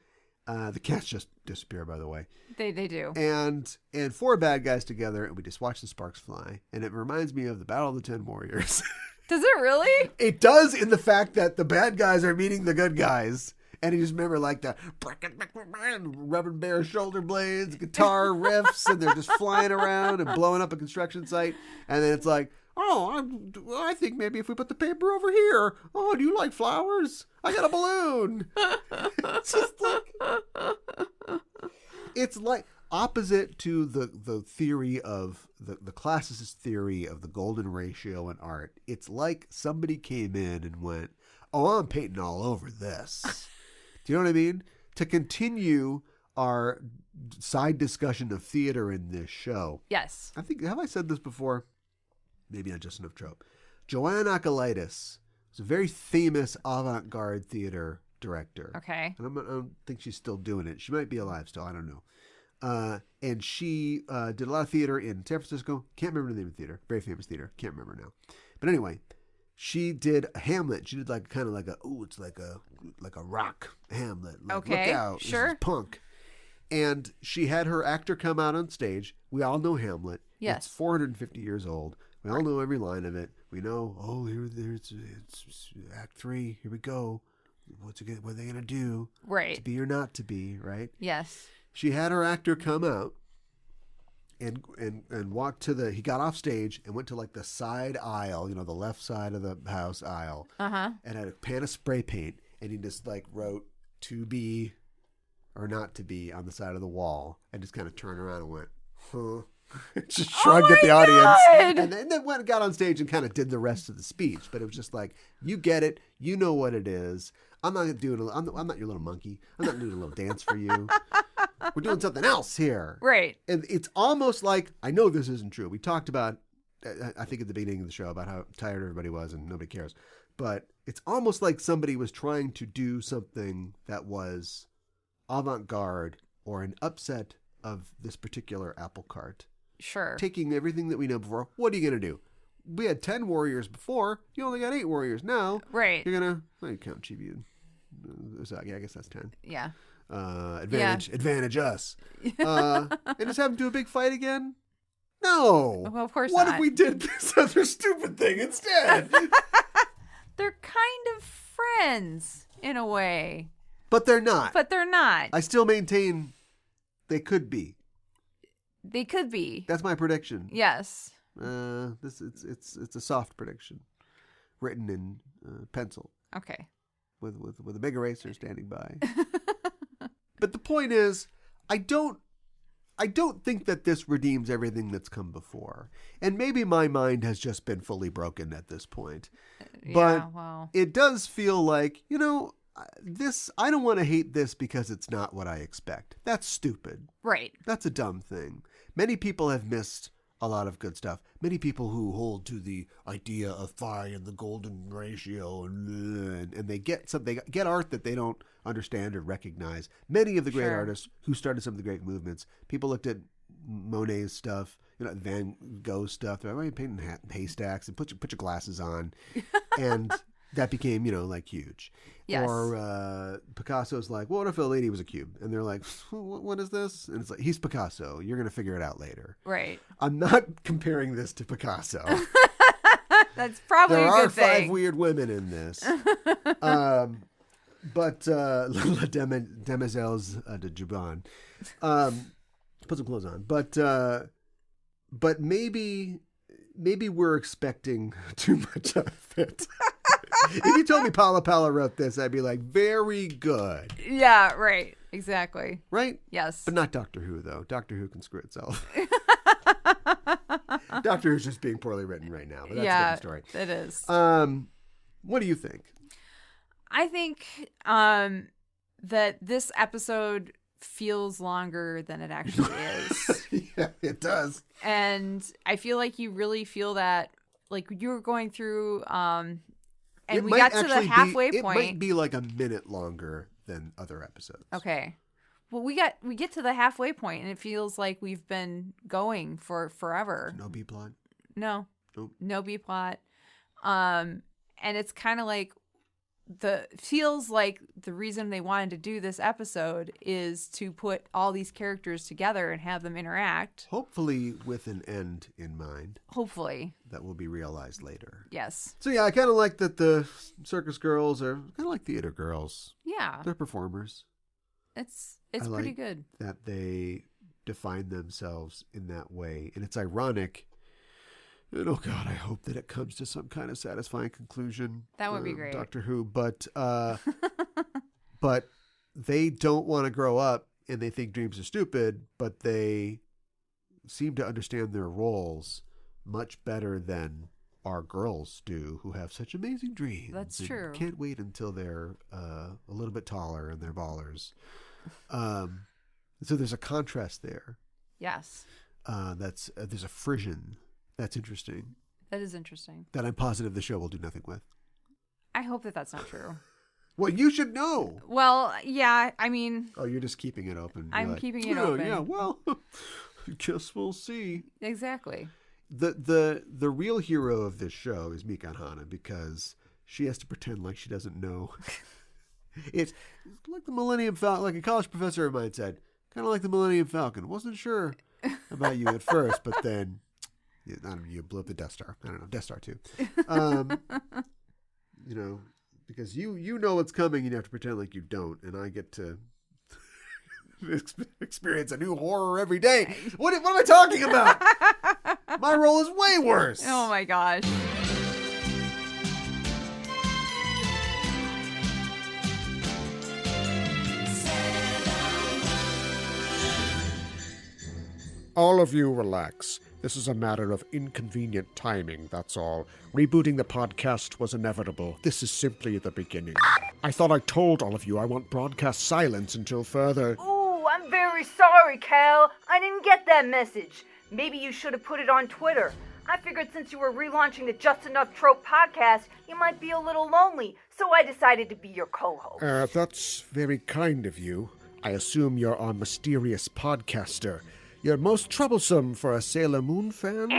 The cats just disappear, by the way. They do. And 4 bad guys together, and we just watch the sparks fly. And it reminds me of the Battle of the 10 Warriors. Does it really? It does, in the fact that the bad guys are meeting the good guys. And you just remember like the rubber bear shoulder blades, guitar riffs, and they're just flying around and blowing up a construction site. And then it's like, I think maybe if we put the paper over here. Oh, do you like flowers? I got a balloon. It's just like, it's like opposite to the theory of the classicist theory of the golden ratio in art. It's like somebody came in and went, I'm painting all over this. Do you know what I mean? To continue our side discussion of theater in this show. Yes. I think, have I said this before? Maybe not just enough trope. Joanne Akalaitis was a very famous avant-garde theater director. Okay. And I don't think she's still doing it. She might be alive still. I don't know. And she did a lot of theater in San Francisco. Can't remember the name of the theater. Very famous theater. Can't remember now. But anyway, she did a Hamlet. She did like kind of like it's like a rock Hamlet. Like, Okay, look out, sure. This is punk. And she had her actor come out on stage. We all know Hamlet. Yes. It's 450 years old. We all know every line of it. We know, it's Act 3. Here we go. What are they gonna do? Right. To be or not to be, right? Yes. She had her actor come out and walk to he got off stage and went to like the side aisle, the left side of the house aisle. Uh-huh. And had a pan of spray paint, and he just like wrote to be or not to be on the side of the wall, and just kind of turned around and went, huh? Just shrugged at the audience. And then went and got on stage and kind of did the rest of the speech. But it was just like, you get it. You know what it is. I'm not not your little monkey. I'm not doing a little dance for you. We're doing something else here. Right. And it's almost like, I know this isn't true. We talked about, I think at the beginning of the show, about how tired everybody was and nobody cares. But it's almost like somebody was trying to do something that was avant-garde or an upset of this particular apple cart. Sure. Taking everything that we know before. What are you going to do? We had 10 warriors before. You only got 8 warriors now. Right. You're going to, count Chibi. Yeah, I guess that's 10. Yeah. Advantage us. And just have them do a big fight again? No. Well, of course What not. if we did this other stupid thing instead? They're kind of friends in a way. But they're not. But they're not. I still maintain they could be. They could be. That's my prediction. Yes. It's a soft prediction, written in pencil. Okay. With a big eraser standing by. But the point is, I don't think that this redeems everything that's come before. And maybe my mind has just been fully broken at this point. But it does feel like, I don't want to hate this because it's not what I expect. That's stupid. Right. That's a dumb thing. Many people have missed a lot of good stuff. Many people who hold to the idea of phi and the golden ratio and they get art that they don't understand or recognize. Many of the great artists who started some of the great movements, people looked at Monet's stuff, Van Gogh stuff. They're like, painting haystacks and put your glasses on. And that became, like huge. Yes. Or Picasso's like, well, what if a lady was a cube? And they're like, what is this? And it's like, he's Picasso. You're going to figure it out later. Right. I'm not comparing this to Picasso. That's probably a good thing. There are 5 weird women in this. But La Demoiselles de Juban. Put some clothes on. But maybe we're expecting too much of it. If you told me Paula Paula wrote this, I'd be like, very good. Yeah, right. Exactly. Right? Yes. But not Doctor Who, though. Doctor Who can screw itself. Doctor Who's just being poorly written right now. But that's a different story. It is. What do you think? I think that this episode feels longer than it actually is. Yeah, it does. And I feel like you really feel that, like you were going through, and we got to the halfway point. It might be like a minute longer than other episodes. Okay. Well, we get to the halfway point, and it feels like we've been going for forever. No B plot? No. Nope. No B plot. And it's kind of like feels like the reason they wanted to do this episode is to put all these characters together and have them interact. Hopefully with an end in mind. Hopefully. That will be realized later. Yes. So yeah, I kind of like that the circus girls are kind of like theater girls. Yeah. They're performers. It's pretty good. That they define themselves in that way. And it's ironic. And oh God, I hope that it comes to some kind of satisfying conclusion. That would be great. Doctor Who, but they don't want to grow up and they think dreams are stupid, but they seem to understand their roles much better than our girls do, who have such amazing dreams. That's true. Can't wait until they're a little bit taller and they're ballers. So there's a contrast there. Yes. There's a frisson. That's interesting. That is interesting. That I'm positive the show will do nothing with. I hope that that's not true. Well, you should know. Well, yeah, I mean... Oh, you're just keeping it open. I'm keeping it open. Yeah, well, I guess we'll see. Exactly. The real hero of this show is Mikan Hana because she has to pretend like she doesn't know. It's like the Millennium Falcon, like a college professor of mine said, kind of like the Millennium Falcon. Wasn't sure about you at first, but then... I don't know, you blew up the Death Star. I don't know, Death Star 2. Because you know what's coming, you have to pretend like you don't, and I get to experience a new horror every day. What am I talking about? My role is way worse. Oh my gosh. All of you relax. This is a matter of inconvenient timing, that's all. Rebooting the podcast was inevitable. This is simply the beginning. I thought I told all of you I want broadcast silence until further... Ooh, I'm very sorry, Cal. I didn't get that message. Maybe you should have put it on Twitter. I figured since you were relaunching the Just Enough Trope podcast, you might be a little lonely, so I decided to be your co-host. That's very kind of you. I assume you're our mysterious podcaster. You're most troublesome for a Sailor Moon fan.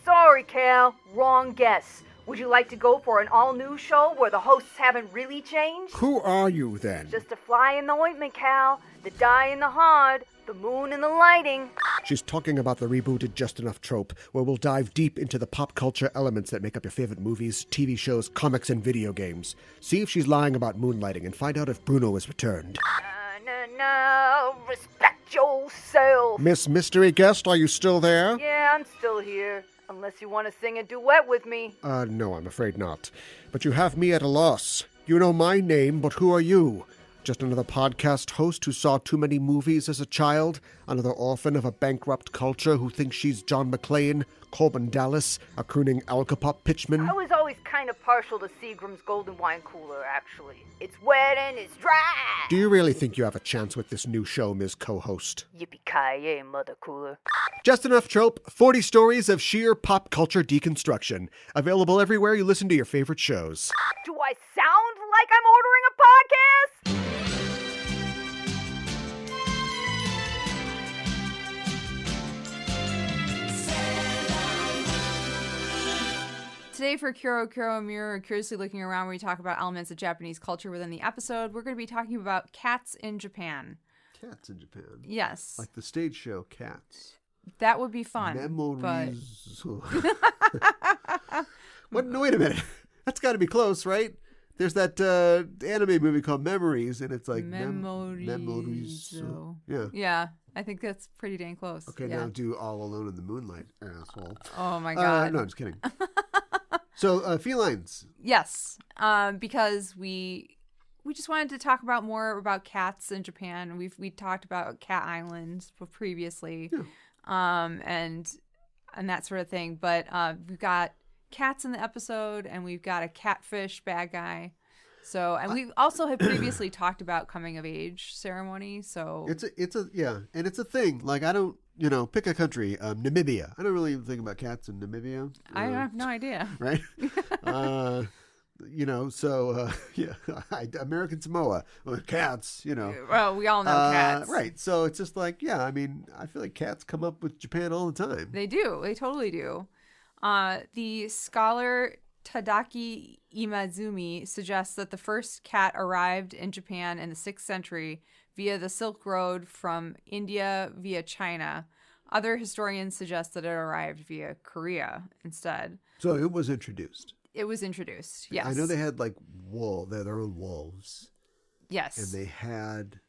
Sorry, Cal. Wrong guess. Would you like to go for an all-new show where the hosts haven't really changed? Who are you, then? Just a fly in the ointment, Cal. The dye in the hard. The moon and the lighting. She's talking about the rebooted Just Enough Trope, where we'll dive deep into the pop culture elements that make up your favorite movies, TV shows, comics, and video games. See if she's lying about moonlighting and find out if Bruno has returned. No, respect yourself. Miss Mystery Guest, are you still there? Yeah, I'm still here. Unless you want to sing a duet with me. No, I'm afraid not. But you have me at a loss. You know my name, but who are you? Just another podcast host who saw too many movies as a child? Another orphan of a bankrupt culture who thinks she's John McClane, Corbin Dallas, a crooning Alcapop pitchman? I was always kind of partial to Seagram's Golden Wine Cooler, actually. It's wet and it's dry. Do you really think you have a chance with this new show, Ms. Co-Host? Yippee-ki-yay, Mother Cooler. Just Enough Trope, 40 stories of sheer pop culture deconstruction. Available everywhere you listen to your favorite shows. Do I sound like I'm ordering a podcast? Today for Kuro Kuro Mirror, Curiously Looking Around, where we talk about elements of Japanese culture within the episode, we're going to be talking about cats in Japan. Cats in Japan? Yes. Like the stage show Cats. That would be fun. Memorizu. What? No, wait a minute. That's got to be close, right? There's that anime movie called Memories, and it's like Memorizu. Yeah. Yeah, I think that's pretty dang close. Okay, now do All Alone in the Moonlight, asshole. Oh my god. No, I'm just kidding. So, felines. Yes, because we just wanted to talk about more about cats in Japan. We talked about Cat Island previously, and that sort of thing. But we've got cats in the episode, and we've got a catfish bad guy. So, and we also have previously talked about coming of age ceremony. So it's a thing. Like, I don't, pick a country, Namibia. I don't really even think about cats in Namibia. I have no idea. Right? American Samoa, cats, Well, we all know cats. Right. So it's just like, I feel like cats come up with Japan all the time. They do. They totally do. The scholar Tadaki Imazumi suggests that the first cat arrived in Japan in the 6th century via the Silk Road from India via China. Other historians suggest that it arrived via Korea instead. So it was introduced. It was introduced, yes. I know they had like wool, their own wolves. Yes. And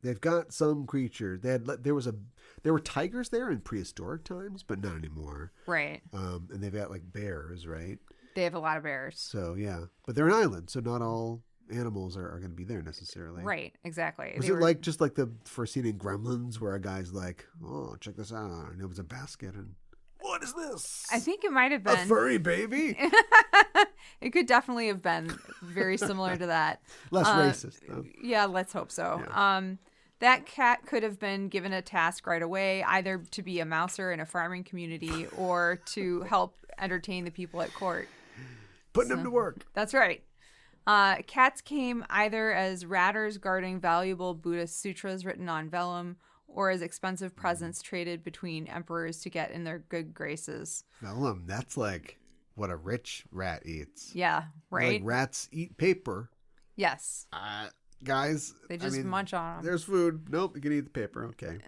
they've got some creature. There were tigers there in prehistoric times, but not anymore. Right. And they've got like bears, right? They have a lot of bears. So yeah, but they're an island, so not all animals are going to be there necessarily. Right, exactly. Was it like just like the first scene in Gremlins where a guy's like, "Oh, check this out," and it was a basket, and what is this? I think it might have been a furry baby. It could definitely have been very similar to that. Less racist, though. Yeah, let's hope so. Yeah. That cat could have been given a task right away, either to be a mouser in a farming community or to help entertain the people at court. Putting them to work. That's right. Cats came either as ratters guarding valuable Buddhist sutras written on vellum or as expensive presents traded between emperors to get in their good graces. Vellum, that's like what a rich rat eats. Yeah, right? Like rats eat paper. Yes. Guys, they just munch on them. There's food. Nope, you can eat the paper. Okay.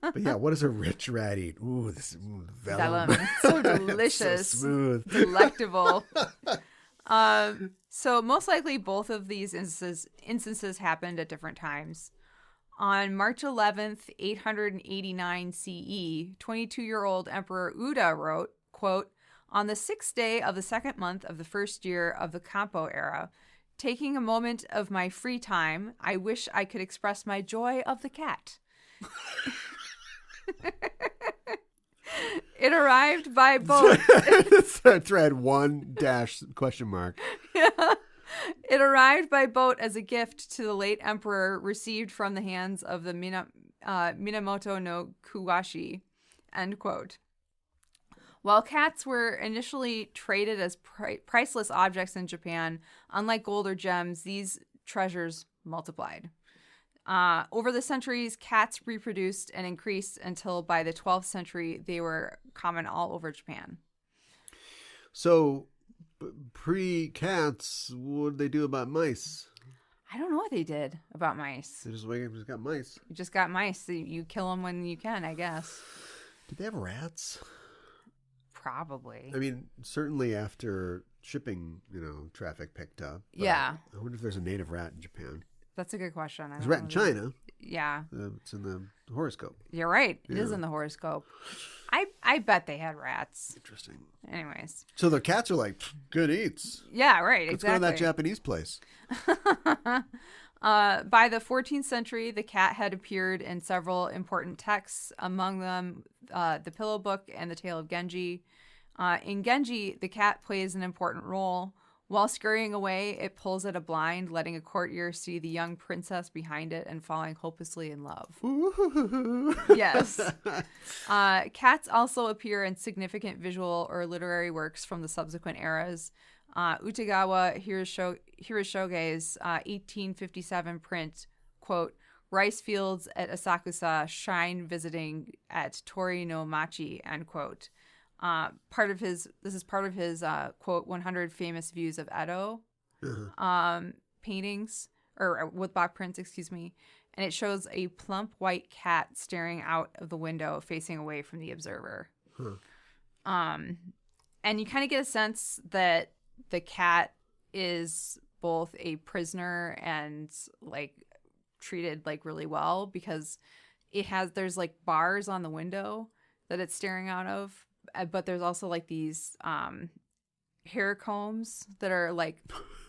But yeah, what does a rich rat eat? Ooh, this vellum. So delicious. So smooth. Delectable. So most likely both of these instances happened at different times. On March 11th, 889 CE, 22-year-old Emperor Uda wrote, quote, "On the 6th day of the 2nd month of the 1st year of the Kampo era, taking a moment of my free time, I wish I could express my joy of the cat." It arrived by boat. Thread 1 question mark. Yeah. It arrived by boat as a gift to the late emperor, received from the hands of the Minamoto no Kuwashi. End quote. While cats were initially traded as priceless objects in Japan, unlike gold or gems, these treasures multiplied. Over the centuries, cats reproduced and increased until by the 12th century, they were common all over Japan. So, pre-cats, what did they do about mice? I don't know what they did about mice. They just got mice. You just got mice. You kill them when you can, I guess. Did they have rats? Probably. I mean, certainly after shipping, traffic picked up. Yeah. I wonder if there's a native rat in Japan. That's a good question. There's a rat in China. Yeah. It's in the horoscope. You're right. It is in the horoscope. I bet they had rats. Interesting. Anyways. So the cats are like, good eats. Yeah, right. Let's go to that Japanese place. By the 14th century, the cat had appeared in several important texts, among them the Pillow Book and the Tale of Genji. In Genji, the cat plays an important role. While scurrying away, it pulls at a blind, letting a courtier see the young princess behind it and falling hopelessly in love. Yes. Cats also appear in significant visual or literary works from the subsequent eras. Utagawa Hiroshoge's 1857 print, quote, "Rice fields at Asakusa, shrine visiting at Tori no Machi," end quote. This is part of his quote 100 famous views of Edo paintings or woodblock prints, excuse me. And it shows a plump white cat staring out of the window, facing away from the observer. And you kind of get a sense that the cat is both a prisoner and like treated like really well, because there's like bars on the window that it's staring out of, but there's also like these hair combs that are like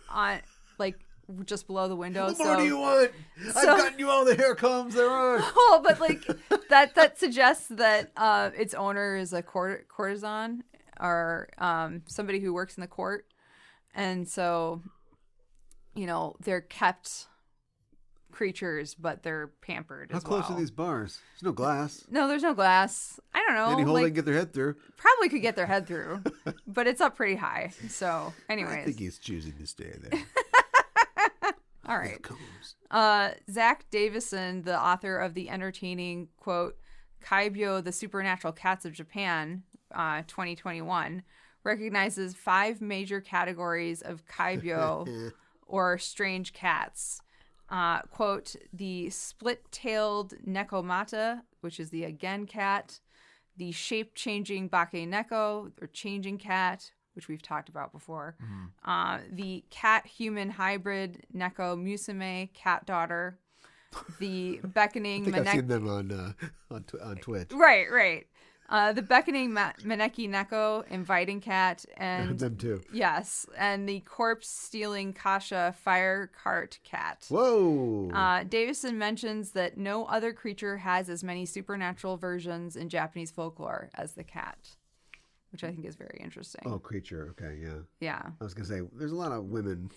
on like just below the window. What more do you want? I've gotten you all the hair combs there are. Oh, but like that suggests that its owner is a courtesan or somebody who works in the court, and so they're kept creatures, but they're pampered as well. How close are these bars? There's no glass. No, there's no glass. I don't know. Any hole they can get their head through. Probably could get their head through, but it's up pretty high. So, anyways. I think he's choosing to stay there. All right. Zach Davison, the author of the entertaining, quote, Kaibyo, the Supernatural Cats of Japan, 2021, recognizes 5 major categories of kaibyo, or strange cats. Quote, the split-tailed nekomata, which is the again cat, the shape-changing bakeneko, or changing cat, which we've talked about before, the cat-human hybrid neko-musume, cat daughter, the beckoning... I think I've seen them on Twitch. Right. The beckoning maneki-neko, inviting cat, and them too. Yes, and the corpse-stealing kasha fire cart cat. Whoa! Davison mentions that no other creature has as many supernatural versions in Japanese folklore as the cat, which I think is very interesting. Oh, creature. Okay, yeah. Yeah. I was gonna say there's a lot of women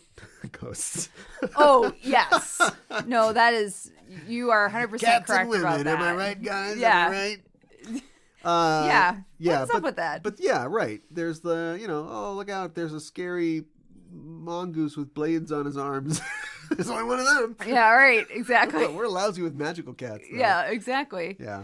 ghosts. Oh yes. No, that is, you are 100% Cats correct and women. about that. Am I right, guys? Yeah. Am I right? Yeah. What's up with that? But yeah, right. There's the, oh, look out, there's a scary mongoose with blades on his arms. There's only one of them. Yeah, right. Exactly. We're lousy with magical cats, though. Yeah, exactly. Yeah.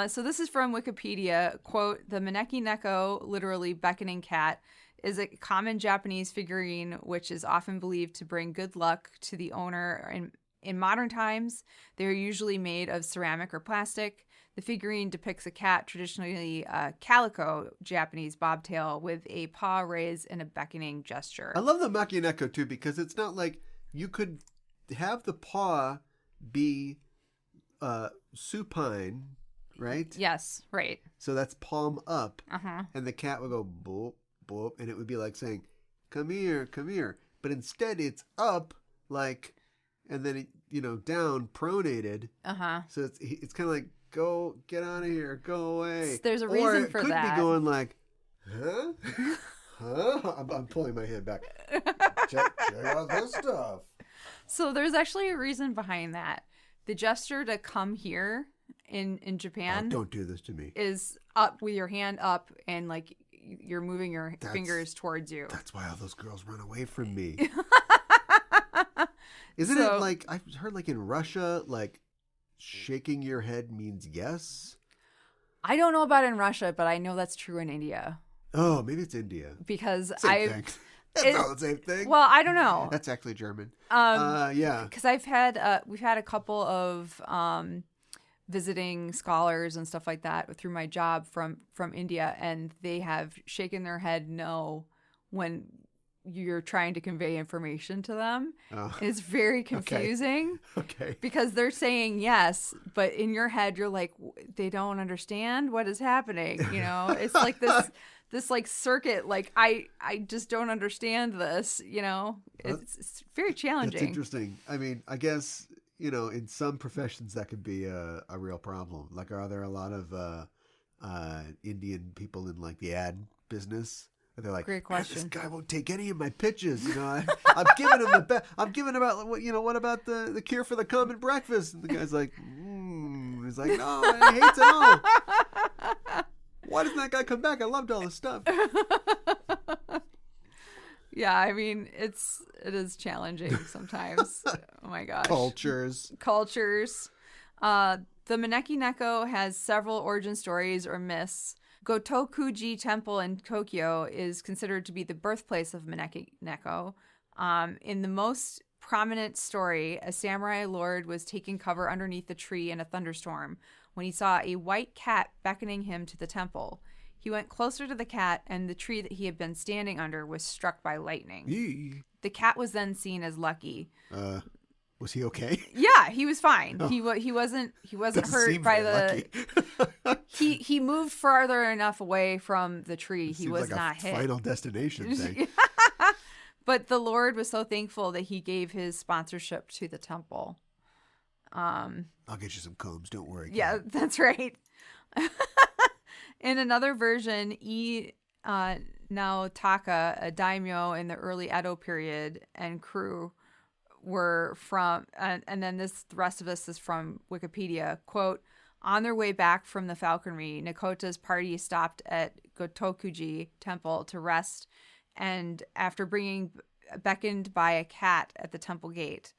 So this is from Wikipedia. Quote, the maneki-neko, literally beckoning cat, is a common Japanese figurine which is often believed to bring good luck to the owner. In modern times, they are usually made of ceramic or plastic. The figurine depicts a cat, traditionally calico Japanese bobtail, with a paw raised in a beckoning gesture. I love the maneki-neko too, because it's not like you could have the paw be supine, right? Yes, right. So that's palm up, Uh-huh. and the cat would go boop, boop, and it would be like saying, come here, come here. But instead it's up, like, and then it, down, pronated. Uh-huh. So it's kind of like, go, get out of here, go away. There's a reason for that. Or it could be going like, huh? Huh? I'm pulling my hand back. Check out this stuff. So there's actually a reason behind that. The gesture to come here in Japan. Oh, don't do this to me. Is up with your hand up and like you're moving your fingers towards you. That's why all those girls run away from me. Isn't it like, I've heard like in Russia, like shaking your head means yes? I don't know about in Russia, but I know that's true in India. Oh, maybe it's India. Because same thing. That's all the same thing. Well, I don't know. That's actually German. Yeah. Because we've had a couple of visiting scholars and stuff like that through my job from India, and they have shaken their head no when you're trying to convey information to them. Oh. It's very confusing. Okay. Because they're saying yes, but in your head you're like, they don't understand what is happening. It's like this like circuit, like I just don't understand this. It's very challenging. That's interesting. I mean, I guess in some professions that could be a real problem. Like, are there a lot of Indian people in like the ad business? They're like, great question. This guy won't take any of my pitches. I've given him the best. I'm giving about what about the cure for the common breakfast? And the guy's like, he's like, no, he hates it all. Why doesn't that guy come back? I loved all this stuff. Yeah, I mean, it is challenging sometimes. Oh my gosh. Cultures. The maneki-neko has several origin stories or myths, Gotokuji Temple in Tokyo is considered to be the birthplace of maneki-neko. In the most prominent story, a samurai lord was taking cover underneath a tree in a thunderstorm when he saw a white cat beckoning him to the temple. He went closer to the cat, and the tree that he had been standing under was struck by lightning. Yee. The cat was then seen as lucky. Was he okay? Yeah, he was fine. Oh. He wasn't Doesn't hurt seem by very the. He moved farther enough away from the tree. He Seems was like not a hit. Final Destination thing. But the Lord was so thankful that he gave his sponsorship to the temple. I'll get you some combs. Don't worry. Yeah, Kat. that's right. In another version, Naotaka, a daimyo in the early Edo period, and crew were from, and then the rest of this is from Wikipedia, quote, on their way back from the falconry, Nakota's party stopped at Gotokuji Temple to rest, and after being beckoned by a cat at the temple gate.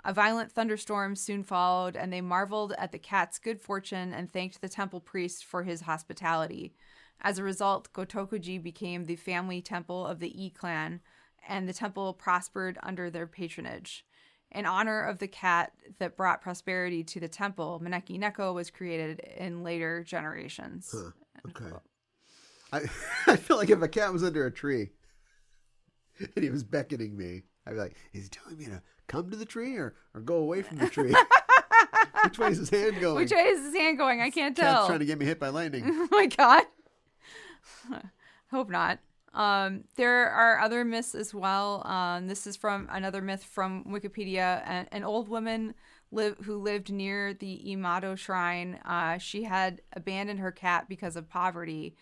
A violent thunderstorm soon followed, and they marveled at the cat's good fortune and thanked the temple priest for his hospitality. As a result, Gotokuji became the family temple of the E clan, and the temple prospered under their patronage. In honor of the cat that brought prosperity to the temple, maneki-neko was created in later generations. Huh. Okay. I feel like if a cat was under a tree and he was beckoning me, I'd be like, is he telling me to come to the tree or go away from the tree? Which way is his hand going? Which way is his hand going? I can't tell. Cat's trying to get me hit by lightning. Oh my God. Hope not. There are other myths as well. This is from another myth from Wikipedia. An old woman who lived near the Imado shrine. She had abandoned her cat because of poverty.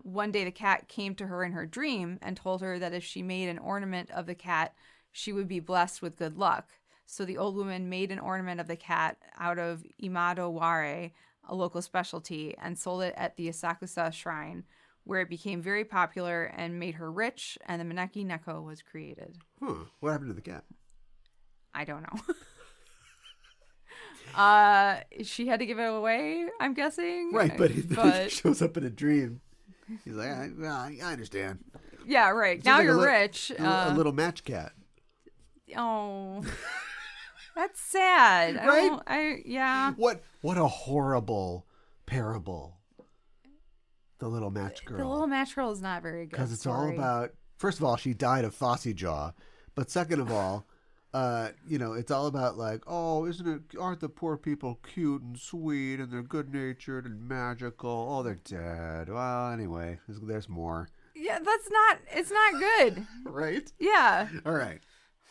One day the cat came to her in her dream and told her that if she made an ornament of the cat, she would be blessed with good luck. So the old woman made an ornament of the cat out of Imado ware, a local specialty, and sold it at the Asakusa shrine, where it became very popular and made her rich, and the maneki-neko was created. What happened to the cat? I don't know. She had to give it away, I'm guessing. Right, but he shows up in a dream. He's like, I understand. Yeah, right. Seems now like you're rich. A little match cat. Oh, that's sad. Right? Yeah. What a horrible parable. The little match girl. The little match girl is not very good. Because it's all about, first of all, she died of Fossey jaw. But second of all, it's all about like, oh, aren't the poor people cute and sweet and they're good natured and magical? Oh, they're dead. Well, anyway, there's more. Yeah, it's not good. Right? Yeah. All right.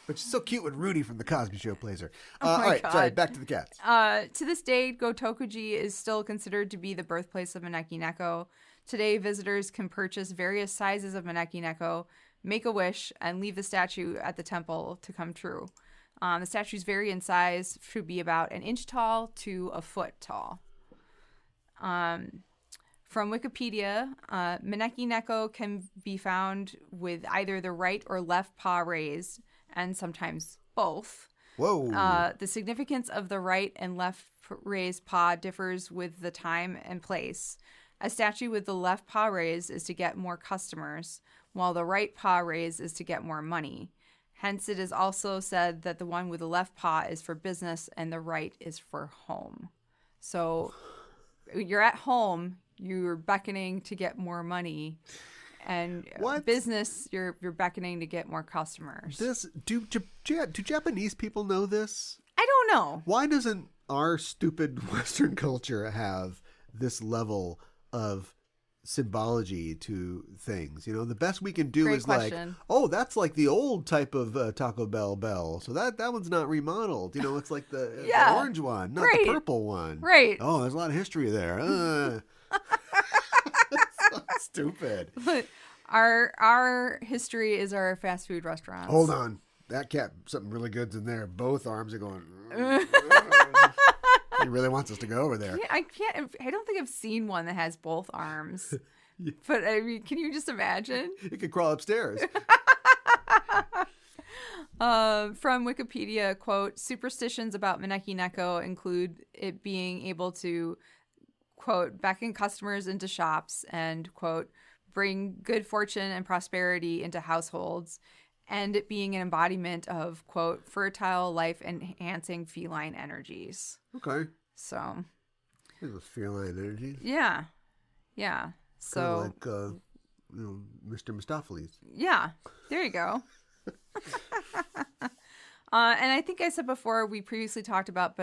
But she's so cute when Rudy from The Cosby Show plays her. Oh all right, God. sorry, back to the cats. To this day, Gotokuji is still considered to be the birthplace of maneki-neko. Today, visitors can purchase various sizes of maneki-neko, make a wish, and leave the statue at the temple to come true. The statues vary in size, should be about an inch tall to a foot tall. From Wikipedia, maneki-neko can be found with either the right or left paw raised, and sometimes both. Whoa. The significance of the right and left raised paw differs with the time and place. A statue with the left paw raised is to get more customers, while the right paw raised is to get more money. Hence, it is also said that the one with the left paw is for business and the right is for home. So you're at home, you're beckoning to get more money. And business, you're beckoning to get more customers. Do Japanese people know this? I don't know. Why doesn't our stupid Western culture have this level of symbology to things? The best we can do Great is question. like, oh, that's like the old type of Taco Bell. So that one's not remodeled. It's like the orange one, not the purple one. Right. Oh, there's a lot of history there. So stupid. Our history is our fast food restaurants. Hold on. That cat, something really good's in there. Both arms are going. He really wants us to go over there. I don't think I've seen one that has both arms. But I mean, can you just imagine? It could crawl upstairs. From Wikipedia, quote, superstitions about maneki-neko include it being able to, quote, beckon customers into shops and, quote, bring good fortune and prosperity into households, and it being an embodiment of, quote, fertile, life-enhancing feline energies. Okay. So. Those feline energies. Yeah. Yeah. So. Kind of like, Mr. Mistopheles. Yeah. There you go. And I think I said before, we previously talked about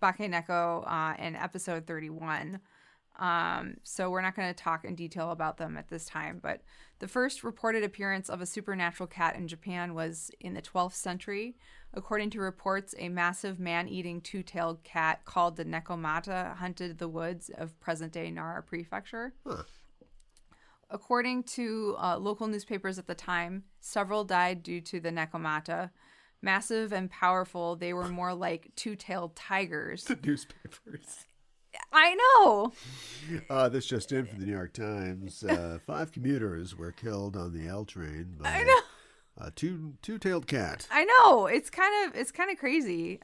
bakeneko in episode 31. So we're not going to talk in detail about them at this time. But the first reported appearance of a supernatural cat in Japan was in the 12th century. According to reports, a massive man-eating two-tailed cat called the nekomata hunted the woods of present-day Nara Prefecture. Huh. According to local newspapers at the time, several died due to the nekomata. Massive and powerful, they were more like two-tailed tigers. The newspapers. I know. This just in from the New York Times. 5 commuters were killed on the L train by I know. A two-tailed cat. I know. It's kind of crazy.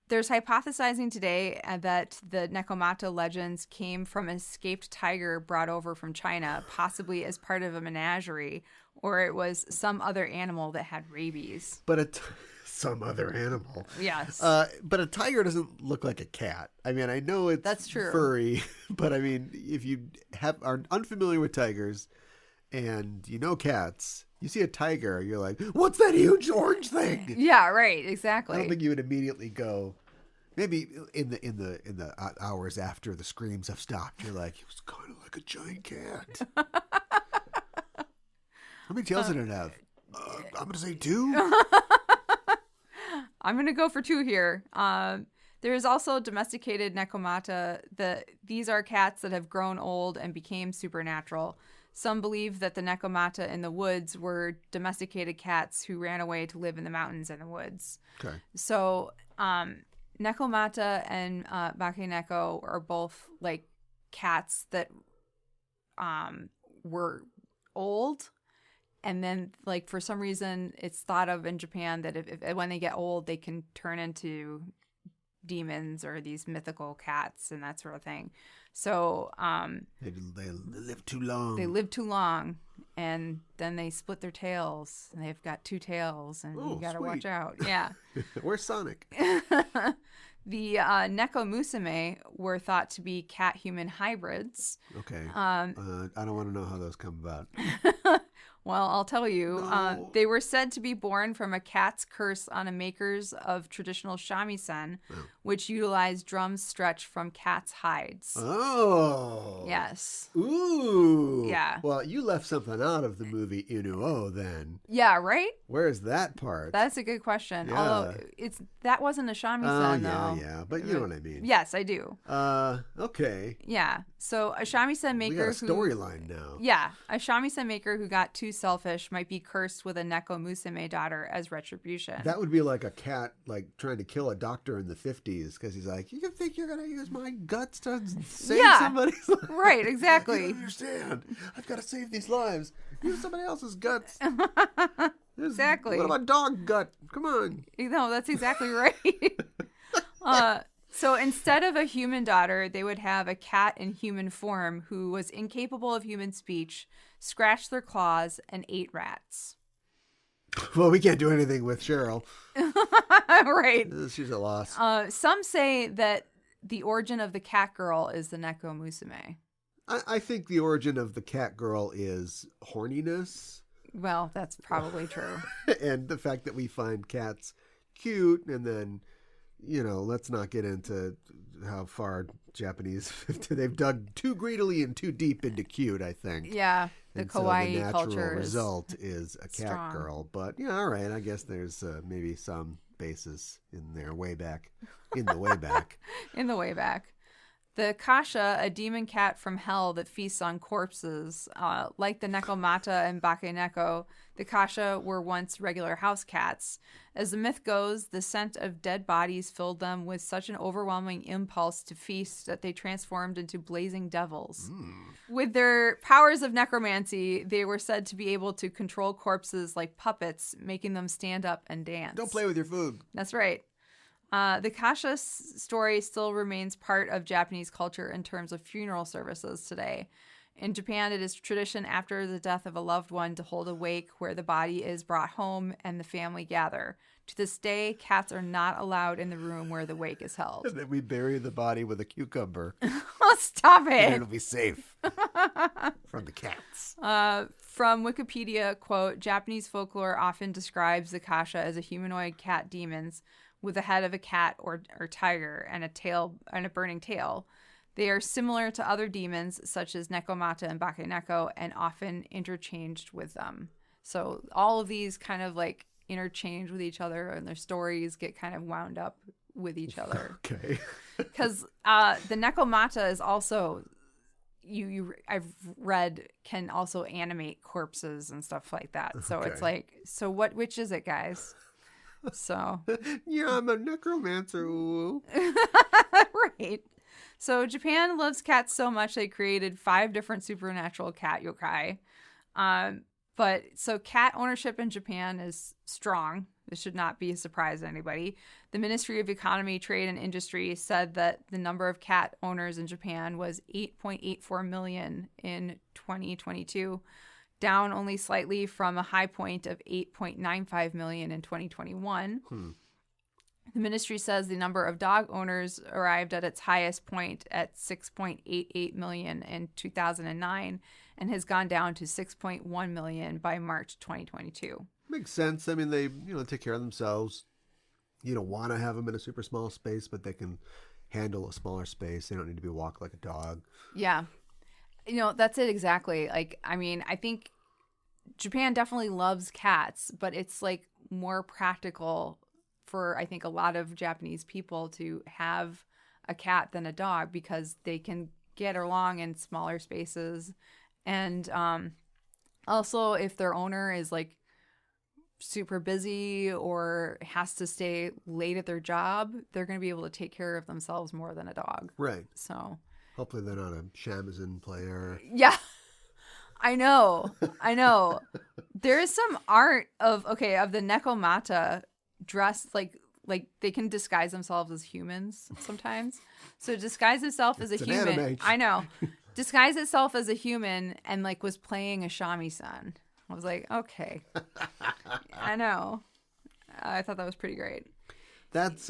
There's hypothesizing today that the nekomata legends came from an escaped tiger brought over from China, possibly as part of a menagerie, or it was some other animal that had rabies. But some other animal. Yes. But a tiger doesn't look like a cat. I mean, I know That's true. furry, but I mean, if you are unfamiliar with tigers and you know cats, you see a tiger, you're like, what's that huge orange thing? Yeah, right. Exactly. I don't think you would immediately go. Maybe in the hours after the screams have stopped, you're like, it was kind of like a giant cat. How many tails did it have? I'm gonna say 2. I'm going to go for 2 here. There is also domesticated nekomata. These are cats that have grown old and became supernatural. Some believe that the nekomata in the woods were domesticated cats who ran away to live in the mountains and the woods. Okay. So nekomata and bakeneko are both like cats that were old. And then, like, for some reason, it's thought of in Japan that if when they get old, they can turn into demons or these mythical cats and that sort of thing. So they live too long. They live too long, and then they split their tails, and they've got 2 tails, and you got to watch out. Yeah. Where's Sonic? The neko-musume were thought to be cat-human hybrids. Okay. I don't want to know how those come about. Well, I'll tell you. No. They were said to be born from a cat's curse on a makers of traditional shamisen, which utilized drums stretched from cat's hides. Oh. Yes. Ooh. Yeah. Well, you left something out of the movie Inuo then. Yeah, right? Where's that part? That's a good question. Yeah. Although that wasn't a shamisen, though. Yeah. But you know what I mean. Yes, I do. Okay. Yeah. So a shamisen maker We got a storyline now. Yeah. A shamisen maker who got too selfish might be cursed with a neko-musume daughter as retribution. That would be like a cat like trying to kill a doctor in the 50s because he's like, you think you're going to use my guts to save somebody's life? Right, exactly. You don't understand. I've got to save these lives. Use somebody else's guts. Exactly. What about dog gut? Come on. No, that's exactly right. So instead of a human daughter, they would have a cat in human form who was incapable of human speech, scratched their claws, and ate rats. Well, we can't do anything with Cheryl. Right. She's a loss. Some say that the origin of the cat girl is the neko-musume. I think the origin of the cat girl is horniness. Well, that's probably true. And the fact that we find cats cute, and then, you know, let's not get into how far Japanese, they've dug too greedily and too deep into cute, I think. Yeah, the and kawaii so the culture natural result is a cat strong. girl. But, yeah, all right, I guess there's maybe some basis in there way back, in the way back. In the way back. The kasha, a demon cat from hell that feasts on corpses, like the nekomata and bakeneko, the kasha were once regular house cats. As the myth goes, the scent of dead bodies filled them with such an overwhelming impulse to feast that they transformed into blazing devils. With their powers of necromancy, they were said to be able to control corpses like puppets, making them stand up and dance. Don't play with your food. That's right. The kasha story still remains part of Japanese culture in terms of funeral services today. In Japan, it is tradition after the death of a loved one to hold a wake where the body is brought home and the family gather. To this day, cats are not allowed in the room where the wake is held. And then we bury the body with a cucumber. Oh, stop it. And it'll be safe from the cats. From Wikipedia, quote, Japanese folklore often describes the kasha as a humanoid cat demons with the head of a cat or tiger and a burning tail. They are similar to other demons such as nekomata and bakeneko and often interchanged with them. So all of these kind of like interchange with each other and their stories get kind of wound up with each other. Okay. Because the nekomata is also I've read can also animate corpses and stuff like that. So it's like, so which is it, guys? So yeah, I'm a necromancer. Right. So Japan loves cats so much they created 5 different supernatural cat yokai. But so cat ownership in Japan is strong. This should not be a surprise to anybody. The Ministry of Economy, Trade, and Industry said that the number of cat owners in Japan was 8.84 million in 2022, down only slightly from a high point of 8.95 million in 2021. The ministry says the number of dog owners arrived at its highest point at 6.88 million in 2009 and has gone down to 6.1 million by March 2022. Makes sense. I mean, they take care of themselves. You don't want to have them in a super small space, but they can handle a smaller space. They don't need to be walked like a dog. Yeah. That's it exactly. Like, I mean, I think Japan definitely loves cats, but it's like more practical for, I think, a lot of Japanese people to have a cat than a dog because they can get along in smaller spaces. And also, if their owner is like super busy or has to stay late at their job, they're going to be able to take care of themselves more than a dog. Right. So hopefully they're not a shamisen player. Yeah. I know. There is some art of the nekomata dressed like they can disguise themselves as humans sometimes. So disguise itself as a human. Anime. I know. Disguise itself as a human and like was playing a shamisen. I was like, okay. I know. I thought that was pretty great. That's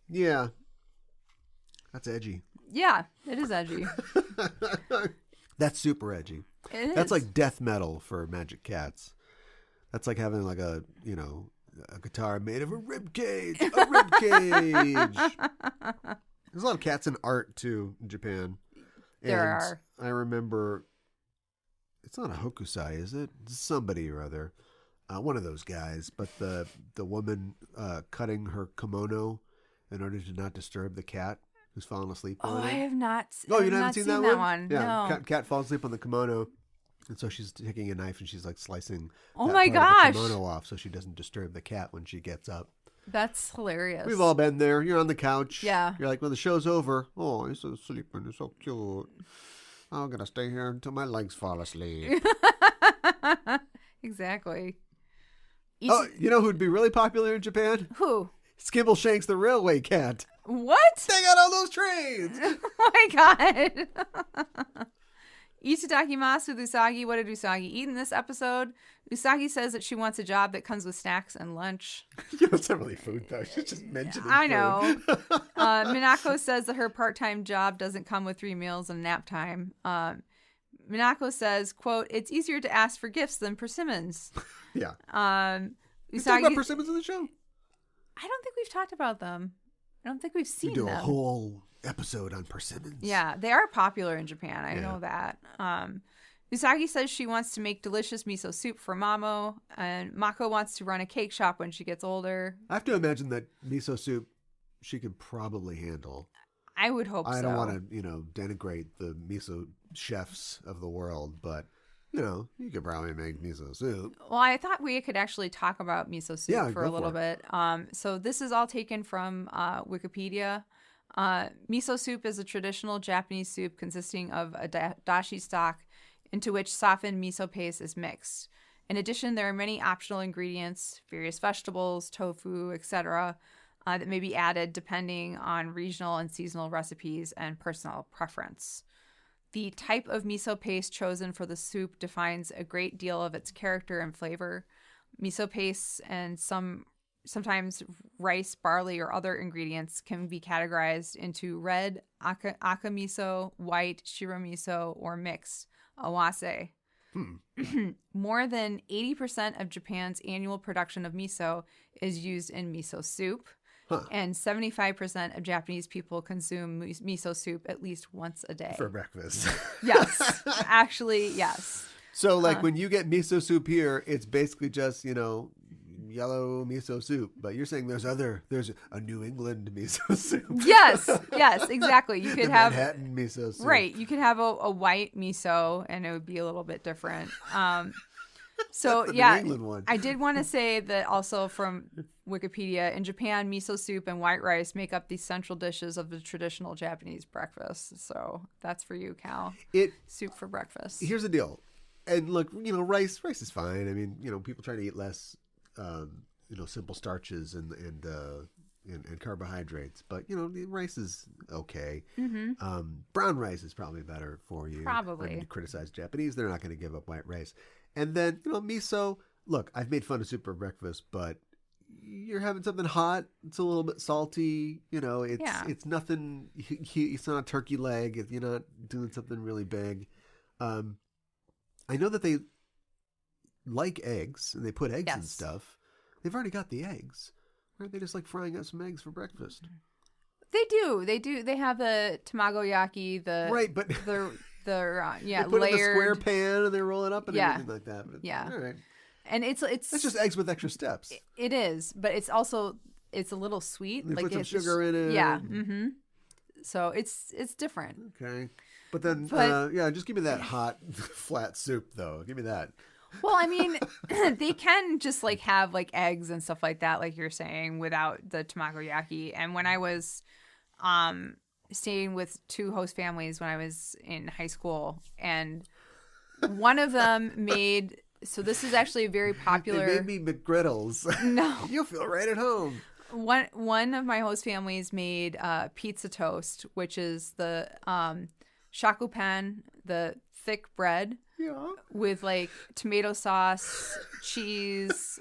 yeah. That's edgy. Yeah, it is edgy. That's super edgy. That's like death metal for magic cats. That's like having like a guitar made of a rib cage. A rib cage. There's a lot of cats in art too in Japan. There are. I remember. It's not a hokusai, is it? It's somebody or other. One of those guys. But the woman cutting her kimono in order to not disturb the cat who's fallen asleep on it. I have not. Oh, you haven't seen that one? Yeah, no. Cat falls asleep on the kimono. And so she's taking a knife and she's like slicing oh that my part of gosh. the kimono off so she doesn't disturb the cat when she gets up. That's hilarious. We've all been there. You're on the couch. Yeah. You're like, when the show's over, oh, he's so sleeping. He's so cute. I'm going to stay here until my legs fall asleep. Exactly. Oh, you know who'd be really popular in Japan? Who? Skimbleshanks the railway cat. What? They got all those trains. Oh my god. Itadakimasu with Usagi. What did Usagi eat in this episode? Usagi says that she wants a job that comes with snacks and lunch. It's not really food, though. She's just mentioning I food. know. Minako says that her part-time job doesn't come with 3 meals and nap time. Minako says, quote, it's easier to ask for gifts than persimmons. Yeah. We talked about persimmons in the show? I don't think we've talked about them. I don't think we've seen them. We do a whole episode on persimmons. Yeah, they are popular in Japan. I know that. Usagi says she wants to make delicious miso soup for Mamo, and Mako wants to run a cake shop when she gets older. I have to imagine that miso soup she could probably handle. I would hope so. I don't want to, denigrate the miso chefs of the world, but, you could probably make miso soup. Well, I thought we could actually talk about miso soup for a little bit. So this is all taken from Wikipedia. Miso soup is a traditional Japanese soup consisting of a dashi stock into which softened miso paste is mixed. In addition, there are many optional ingredients, various vegetables, tofu, etc. that may be added depending on regional and seasonal recipes and personal preference. The type of miso paste chosen for the soup defines a great deal of its character and flavor. Miso pastes and sometimes rice, barley, or other ingredients can be categorized into red aka miso, white shiro miso, or mixed awase. More than 80% of Japan's annual production of miso is used in miso soup. And 75% of Japanese people consume miso soup at least once a day. For breakfast. Yes. Actually, yes. So, like, when you get miso soup here, it's basically just, yellow miso soup. But you're saying there's a New England miso soup. Yes, exactly. You could have Manhattan miso soup. Right. You could have a white miso, and it would be a little bit different. So, That's the yeah, New England one. I did want to say that also from Wikipedia, in Japan, miso soup and white rice make up the central dishes of the traditional Japanese breakfast. So that's for you, Cal. Soup for breakfast. Here's the deal. And look, rice is fine. I mean, people try to eat less, simple starches and carbohydrates. But, rice is okay. Mm-hmm. Brown rice is probably better for you. Probably. When you criticize Japanese, they're not going to give up white rice. And then, miso. Look, I've made fun of soup for breakfast, but you're having something hot. It's a little bit salty. It's nothing. It's not a turkey leg. You're not doing something really big. I know that they like eggs and they put eggs in stuff. They've already got the eggs. Aren't they just like frying up some eggs for breakfast? They do. They have the tamagoyaki, right, but they put layered it in the square pan and they roll it up and everything like that. But all right. And it's just eggs with extra steps. It is, but it's a little sweet. They like put some sugar in it. Yeah. Mm-hmm. So it's different. Okay. But then, just give me that hot, flat soup, though. Give me that. Well, I mean, they can just like have like eggs and stuff like that, like you're saying, without the tamagoyaki. And when I was staying with two host families when I was in high school, and one of them made. So this is actually a very popular. They made me McGriddles. No, you'll feel right at home. One of my host families made pizza toast, which is the shakupan, the thick bread with like tomato sauce, cheese,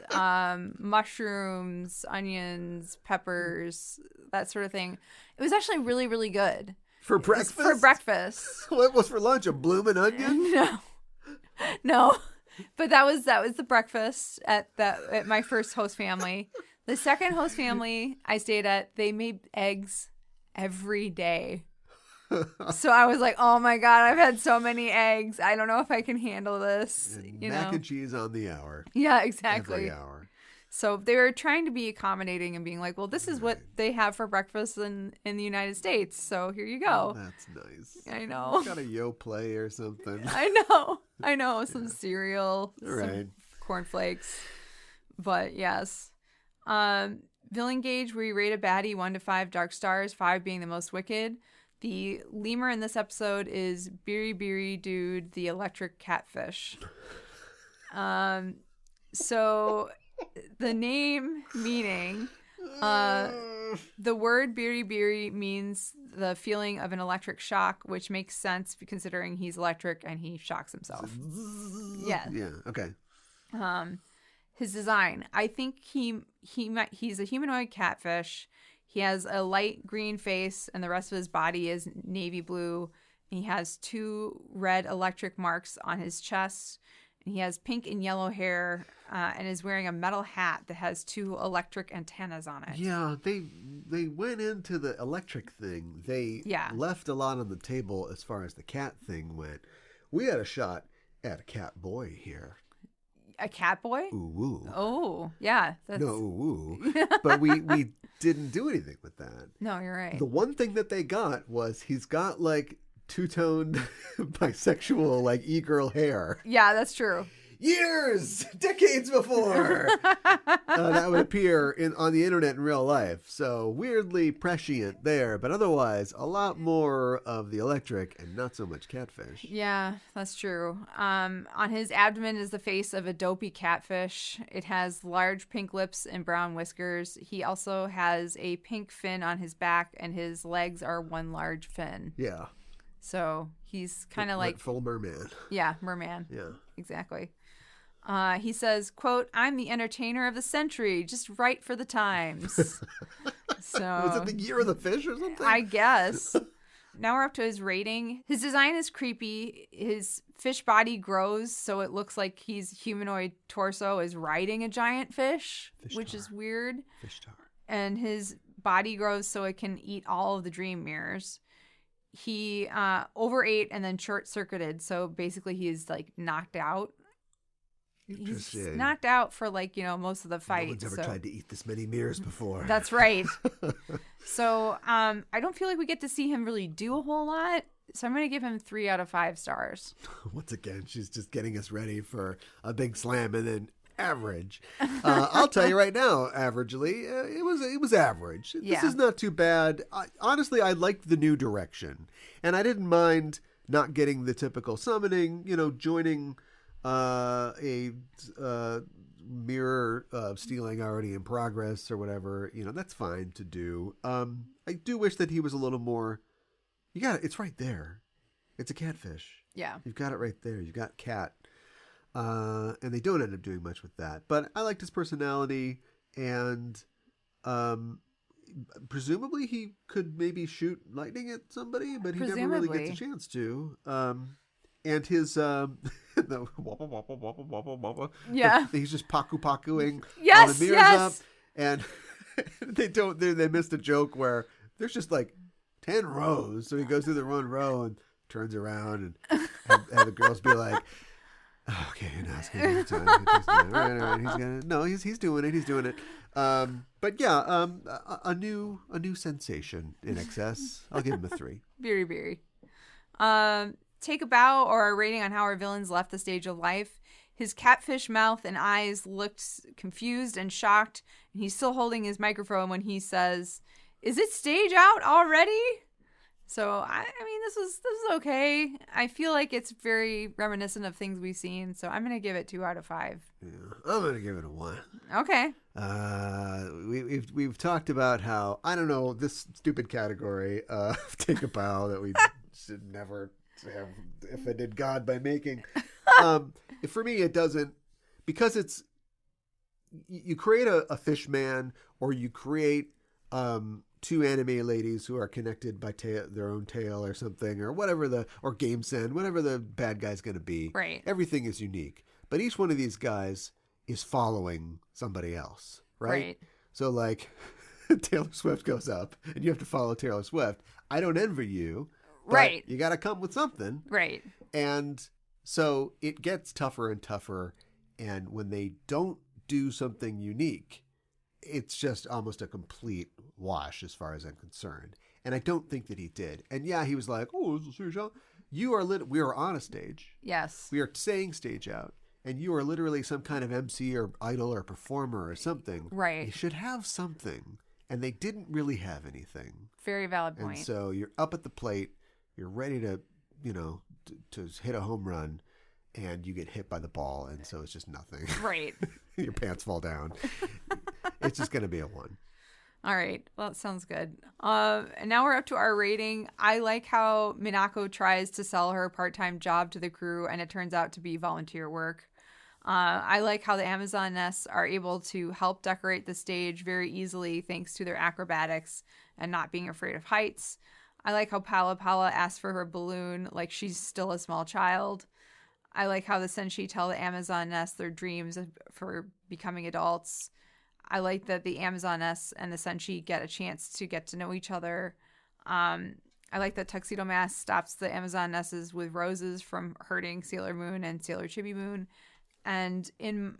mushrooms, onions, peppers, that sort of thing. It was actually really, really good. For breakfast? For breakfast. What was for lunch? A bloomin' onion? No. But that was the breakfast at my first host family. The second host family I stayed at, they made eggs every day. So I was like, oh my God, I've had so many eggs. I don't know if I can handle this. Mac and cheese on the hour. Yeah, exactly. Every hour. So they were trying to be accommodating and being like, well, this is what they have for breakfast in the United States. So here you go. Oh, that's nice. I know. Got a Yoplait or something. I know. Some cereal, some cornflakes. But yes. Villain gauge, we rate a baddie 1 to 5 dark stars, 5 being the most wicked. The lemur in this episode is Biri Biri Dude, the electric catfish. So the name meaning, the word Biri Biri means the feeling of an electric shock, which makes sense considering he's electric and he shocks himself. Yeah. Yeah. Okay. His design, I think he's a humanoid catfish. He has a light green face and the rest of his body is navy blue. He has 2 red electric marks on his chest. And he has pink and yellow hair and is wearing a metal hat that has 2 electric antennas on it. Yeah, they went into the electric thing. They left a lot on the table as far as the cat thing went. We had a shot at a cat boy here. A cat boy? Ooh. Oh, yeah. No, ooh. But we didn't do anything with that. No, you're right. The one thing that they got was he's got like two-toned bisexual like e-girl hair. Yeah, that's true. years, decades before that would appear on the internet in real life. So weirdly prescient there, but otherwise a lot more of the electric and not so much catfish. Yeah, that's true. On his abdomen is the face of a dopey catfish. It has large pink lips and brown whiskers. He also has a pink fin on his back, and his legs are one large fin. Yeah. So he's kind of like full merman. Yeah, merman. Yeah, exactly. He says, quote, "I'm the entertainer of the century, just right for the times." So was it the year of the fish or something? I guess. Now we're up to his rating. His design is creepy. His fish body grows so it looks like his humanoid torso is riding a giant fish which is weird. Fish tar. And his body grows so it can eat all of the dream mirrors. He overate and then short-circuited, so basically he's like knocked out. He's knocked out for most of the fight. No one's ever tried to eat this many mirrors before. That's right. So I don't feel like we get to see him really do a whole lot. So I'm going to give him 3 out of 5 stars. Once again, she's just getting us ready for a big slam and then average. I'll tell you right now, averagely, it was average. This is not too bad. Honestly, I liked the new direction. And I didn't mind not getting the typical summoning, joining a mirror stealing already in progress or whatever. That's fine to do. I do wish that he was a little more... it's right there. It's a catfish. Yeah. You've got it right there. You've got cat. And they don't end up doing much with that. But I liked his personality, and presumably he could maybe shoot lightning at somebody, but he never really gets a chance to. And his the wobble, wobble, wobble, wobble, wobble. Yeah. He's just paku-pakuing all the mirrors up. And they missed a joke where there's just like 10 rows. So he goes through the one row and turns around and have the girls be like, okay, now it's gonna be time. He's doing it. He's doing it. But yeah, a new sensation in excess. I'll give him a 3. Very, very. Take a bow or a rating on how our villains left the stage of life. His catfish mouth and eyes looked confused and shocked, and he's still holding his microphone when he says, "Is it stage out already?" So I mean, this is okay. I feel like it's very reminiscent of things we've seen, so I'm gonna give it 2 out of 5. Yeah, I'm gonna give it a 1. Okay. We've talked about how, I don't know, this stupid category take a bow that we should never have offended God by making. For me, it doesn't, because it's, you create a fish man, or you create 2 anime ladies who are connected by their own tail or something, or whatever or game send, whatever the bad guy's going to be. Right. Everything is unique. But each one of these guys is following somebody else, right? So like Taylor Swift goes up and you have to follow Taylor Swift. I don't envy you. Right. You got to come with something. Right. And so it gets tougher and tougher. And when they don't do something unique, it's just almost a complete wash as far as I'm concerned. And I don't think that he did. And yeah, he was like, "Oh, this is serious out." We are on a stage. Yes. We are saying stage out. And you are literally some kind of MC or idol or performer or something. Right. You should have something. And they didn't really have anything. Very valid point. And so you're up at the plate. You're ready to, to hit a home run. And you get hit by the ball. And so it's just nothing. Right. Your pants fall down. It's just going to be a 1. All right. Well, that sounds good. And now we're up to our rating. I like how Minako tries to sell her part-time job to the crew, and it turns out to be volunteer work. I like how the Amazonesses are able to help decorate the stage very easily thanks to their acrobatics and not being afraid of heights. I like how Pala Pala asks for her balloon like she's still a small child. I like how the Senshi tell the Amazonesses their dreams for becoming adults. I like that the Amazoness and the Senshi get a chance to get to know each other. I like that Tuxedo Mask stops the Amazonesses with roses from hurting Sailor Moon and Sailor Chibi Moon. And in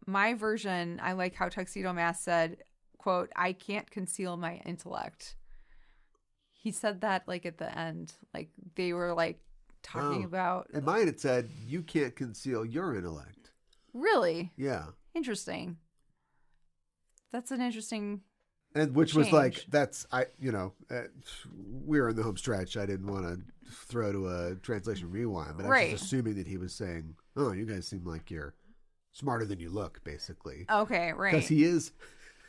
my version, I like how Tuxedo Mask said, quote, "I can't conceal my intellect." He said that like at the end, like they were like talking about. In mine it said, "You can't conceal your intellect." Really? Yeah. Interesting. That's an interesting And which was like, change. we were in the home stretch. I didn't want to throw to a translation rewind, but I was Right. just assuming that he was saying, oh, you guys seem like you're smarter than you look, basically. Okay, right. Because he is,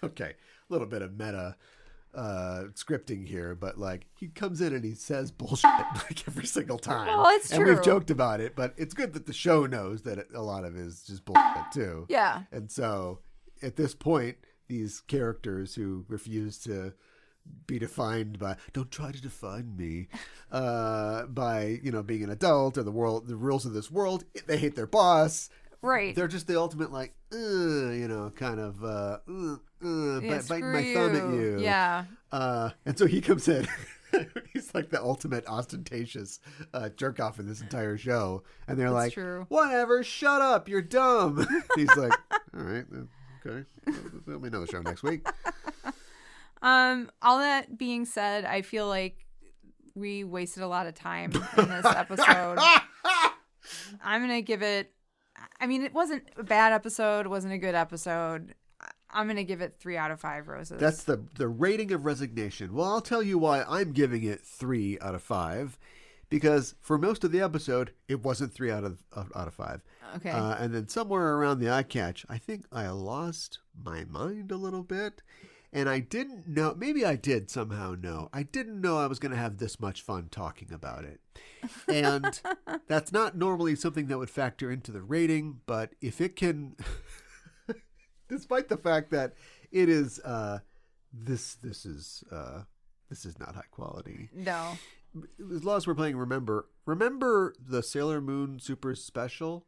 okay, a little bit of meta scripting here, but like he comes in and he says bullshit like every single time. Well, it's and true. we've joked about it, but it's good that the show knows that a lot of it is just bullshit too. Yeah. And so at this point, these characters who refuse to be defined by, don't try to define me, by, being an adult or the rules of this world. They hate their boss. Right. They're just the ultimate, like, kind of, biting my thumb at you. Yeah. And so he comes in. He's like the ultimate ostentatious jerk off in this entire show. And they're like, true. whatever, shut up, you're dumb. He's like, all right, okay. Let me know the show next week. All that being said, I feel like we wasted a lot of time in this episode. I'm going to give it, it wasn't a bad episode. It wasn't a good episode. I'm going to give it 3 out of 5 roses. That's the rating of resignation. Well, I'll tell you why I'm giving it 3 out of 5. Because for most of the episode, it wasn't 3 out of 5. Okay. And then somewhere around the eye catch, I think I lost my mind a little bit. And I didn't know, maybe I did somehow know, I didn't know I was going to have this much fun talking about it. And that's not normally something that would factor into the rating, but if it can, despite the fact that it is, this is not high quality. No. As long as we're playing remember the Sailor Moon Super Special?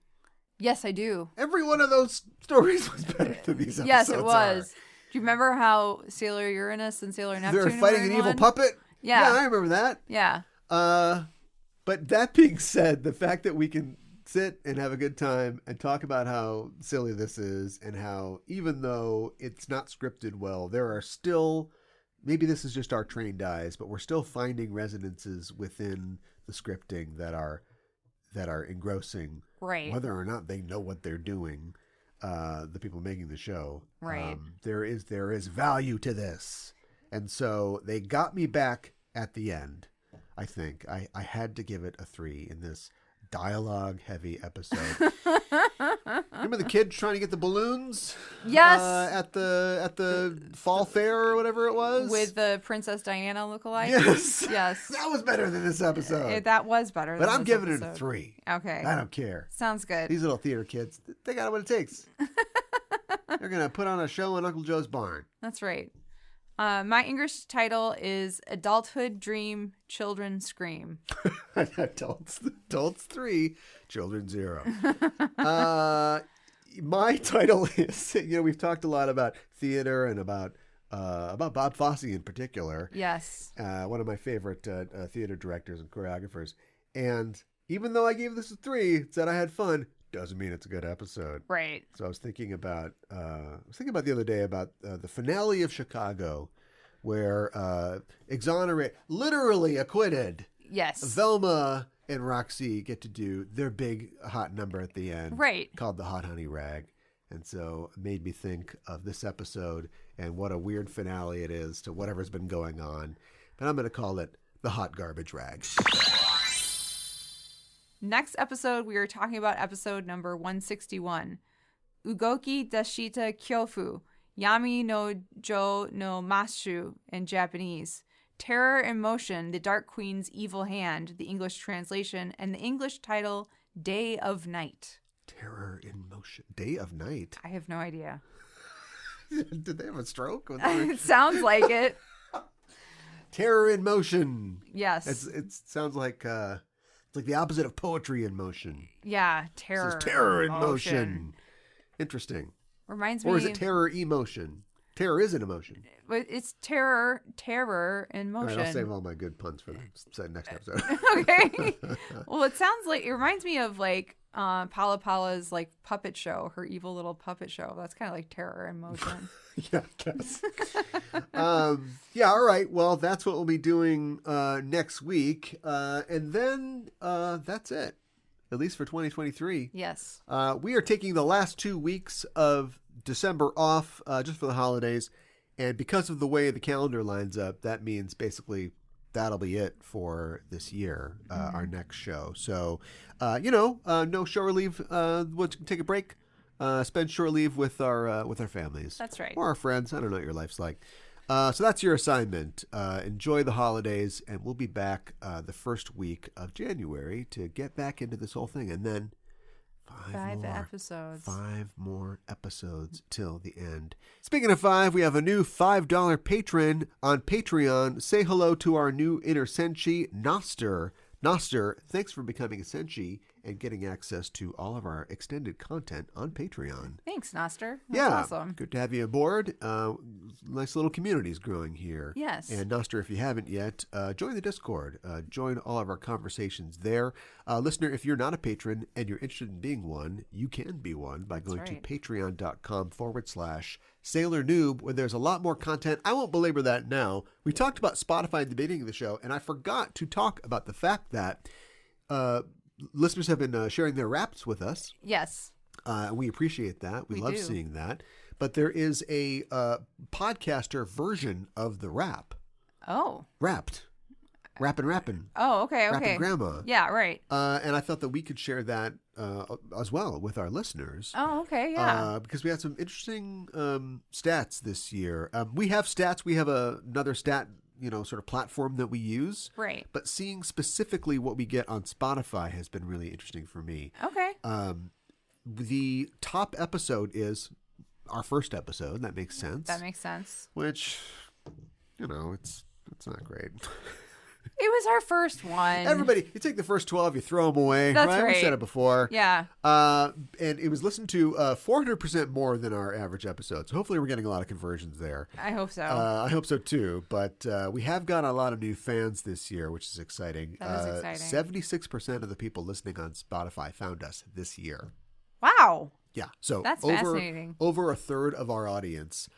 Yes, I do. Every one of those stories was better than these episodes. Yes, it was. are. Do you remember how Sailor Uranus and Sailor Neptune They're fighting were an in evil one? puppet? Yeah. I remember that. Yeah. But that being said, the fact that we can sit and have a good time and talk about how silly this is and how even though it's not scripted well, there are still, maybe this is just our trained eyes, but we're still finding resonances within the scripting that are engrossing. Right. Whether or not they know what they're doing, the people making the show. Right. There is value to this. And so they got me back at the end. I think I had to give it a 3 in this dialogue-heavy episode. Remember the kid trying to get the balloons? Yes. At the fall fair or whatever it was? With the Princess Diana lookalike? Yes. Yes. That was better than this episode. That was better But than I'm this giving it a episode. 3. Okay. I don't care. Sounds good. These little theater kids, they got what it takes. They're going to put on a show in Uncle Joe's barn. That's right. My English title is Adulthood Dream, Children Scream. Adults 3, children 0. My title is, we've talked a lot about theater and about Bob Fosse in particular. Yes. One of my favorite theater directors and choreographers. And even though I gave this a 3, said I had fun, doesn't mean it's a good episode. Right. So I was thinking about the other day about the finale of Chicago, where literally acquitted. Yes. Velma and Roxy get to do their big hot number at the end, Right. called the Hot Honey Rag, and so it made me think of this episode and what a weird finale it is to whatever's been going on. But I'm going to call it the Hot Garbage Rag. Next episode, we are talking about episode number 161. Ugoki Dashita Kyofu, Yami no Jo no Mashu in Japanese. Terror in Motion, The Dark Queen's Evil Hand, the English translation, and the English title, Day of Night. Terror in Motion. Day of Night? I have no idea. Did they have a stroke? It sounds like it. Terror in Motion. Yes. It sounds like it's like the opposite of poetry in motion. Yeah, terror. It says terror in motion. Interesting. Reminds me. Or is it terror emotion? Terror is an emotion. But it's terror in motion. All right, I'll save all my good puns for the next episode. Okay. Well, it reminds me of like Pala Pala's like puppet show, her evil little puppet show. That's kind of like terror in motion. Yeah, I guess. Yeah, all right. Well, that's what we'll be doing next week. And then that's it. at least for 2023. Yes. We are taking the last 2 weeks of December off just for the holidays. And because of the way the calendar lines up, that means basically that'll be it for this year, our next show. So, no shore leave. We'll take a break, spend shore leave with our families. That's right. Or our friends. I don't know what your life's like. So that's your assignment. Enjoy the holidays, and we'll be back the first week of January to get back into this whole thing. And then 5 more episodes till the end. Speaking of 5, we have a new $5 patron on Patreon. Say hello to our new inner senshi, Noster. Noster, thanks for becoming a senshi and getting access to all of our extended content on Patreon. Thanks, Noster. That's awesome. Good to have you aboard. Nice little communities growing here. Yes. And Noster, if you haven't yet, join the Discord. Join all of our conversations there. Listener, if you're not a patron and you're interested in being one, you can be one by going to patreon.com/Sailor Noob, where there's a lot more content. I won't belabor that now. We talked about Spotify at the beginning of the show, and I forgot to talk about the fact that listeners have been sharing their raps with us. Yes. We appreciate that. We love do. seeing that. But there is a podcaster version of the rap. Oh. Rapped. Rappin'. Oh, okay. Rappin' Grandma. Yeah, right. And I thought that we could share that as well with our listeners. Oh, okay, yeah. Because we had some interesting stats this year. We have stats. We have another stat, sort of platform that we use. Right. But seeing specifically what we get on Spotify has been really interesting for me. Okay. The top episode is our first episode. That makes sense. That makes sense. Which, it's not great. It was our first one. Everybody, you take the first 12, you throw them away. That's right? right. We said it before. Yeah. And it was listened to 400% more than our average episode. So hopefully we're getting a lot of conversions there. I hope so. I hope so too. But we have got a lot of new fans this year, which is exciting. That is exciting. 76% of the people listening on Spotify found us this year. Wow. Yeah. So that's fascinating. Over a third of our audience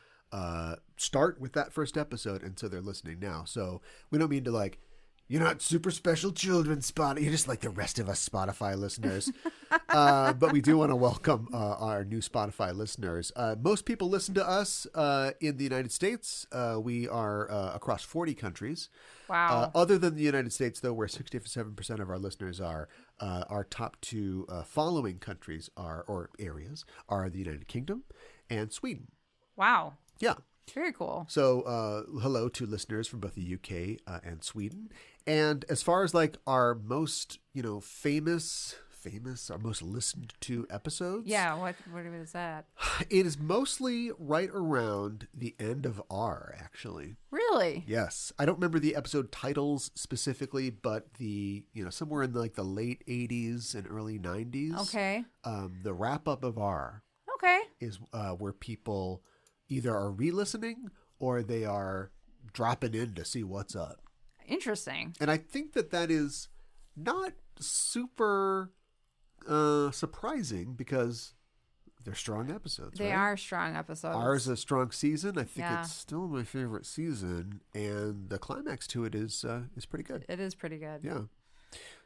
start with that first episode, and so they're listening now. So we don't mean to you're not super special children, Spotify. You're just like the rest of us Spotify listeners. But we do want to welcome our new Spotify listeners. Most people listen to us in the United States. We are across 40 countries. Wow. Other than the United States, though, where 67% of our listeners are, our top 2 following countries or areas are the United Kingdom and Sweden. Wow. Yeah. Very cool. So hello to listeners from both the UK and Sweden. And as far as our most, famous, our most listened to episodes. Yeah. What is that? It is mostly right around the end of R, actually. Really? Yes. I don't remember the episode titles specifically, but somewhere in the late 80s and early 90s. Okay. The wrap up of R. Okay. Is where people either are re-listening or they are dropping in to see what's up. Interesting. And I think that is not super surprising because they're strong episodes. They are strong episodes. Ours is a strong season. I think it's still my favorite season, and the climax to it is pretty good. It is pretty good. Yeah.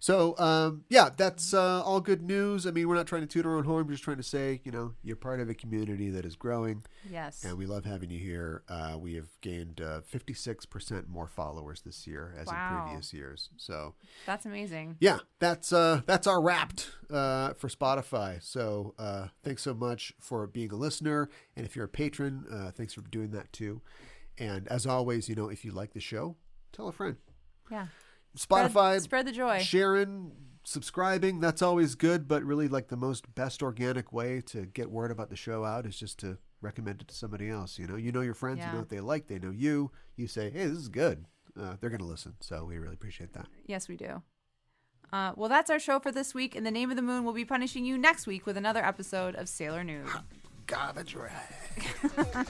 So, that's all good news. I mean, we're not trying to toot our own horn. We're just trying to say, you're part of a community that is growing. Yes. And we love having you here. We have gained 56% more followers this year as in previous years. So that's amazing. Yeah, that's our wrapped for Spotify. So thanks so much for being a listener. And if you're a patron, thanks for doing that too. And as always, if you like the show, tell a friend. Yeah. Spotify, spread the joy. Sharing, subscribing, that's always good, but really the best organic way to get word about the show out is just to recommend it to somebody else. You know your friends, you know what they like, they know you. You say, hey, this is good. They're going to listen. So we really appreciate that. Yes, we do. Well, that's our show for this week. In the name of the moon, we'll be punishing you next week with another episode of Sailor Noob. Garbage rag.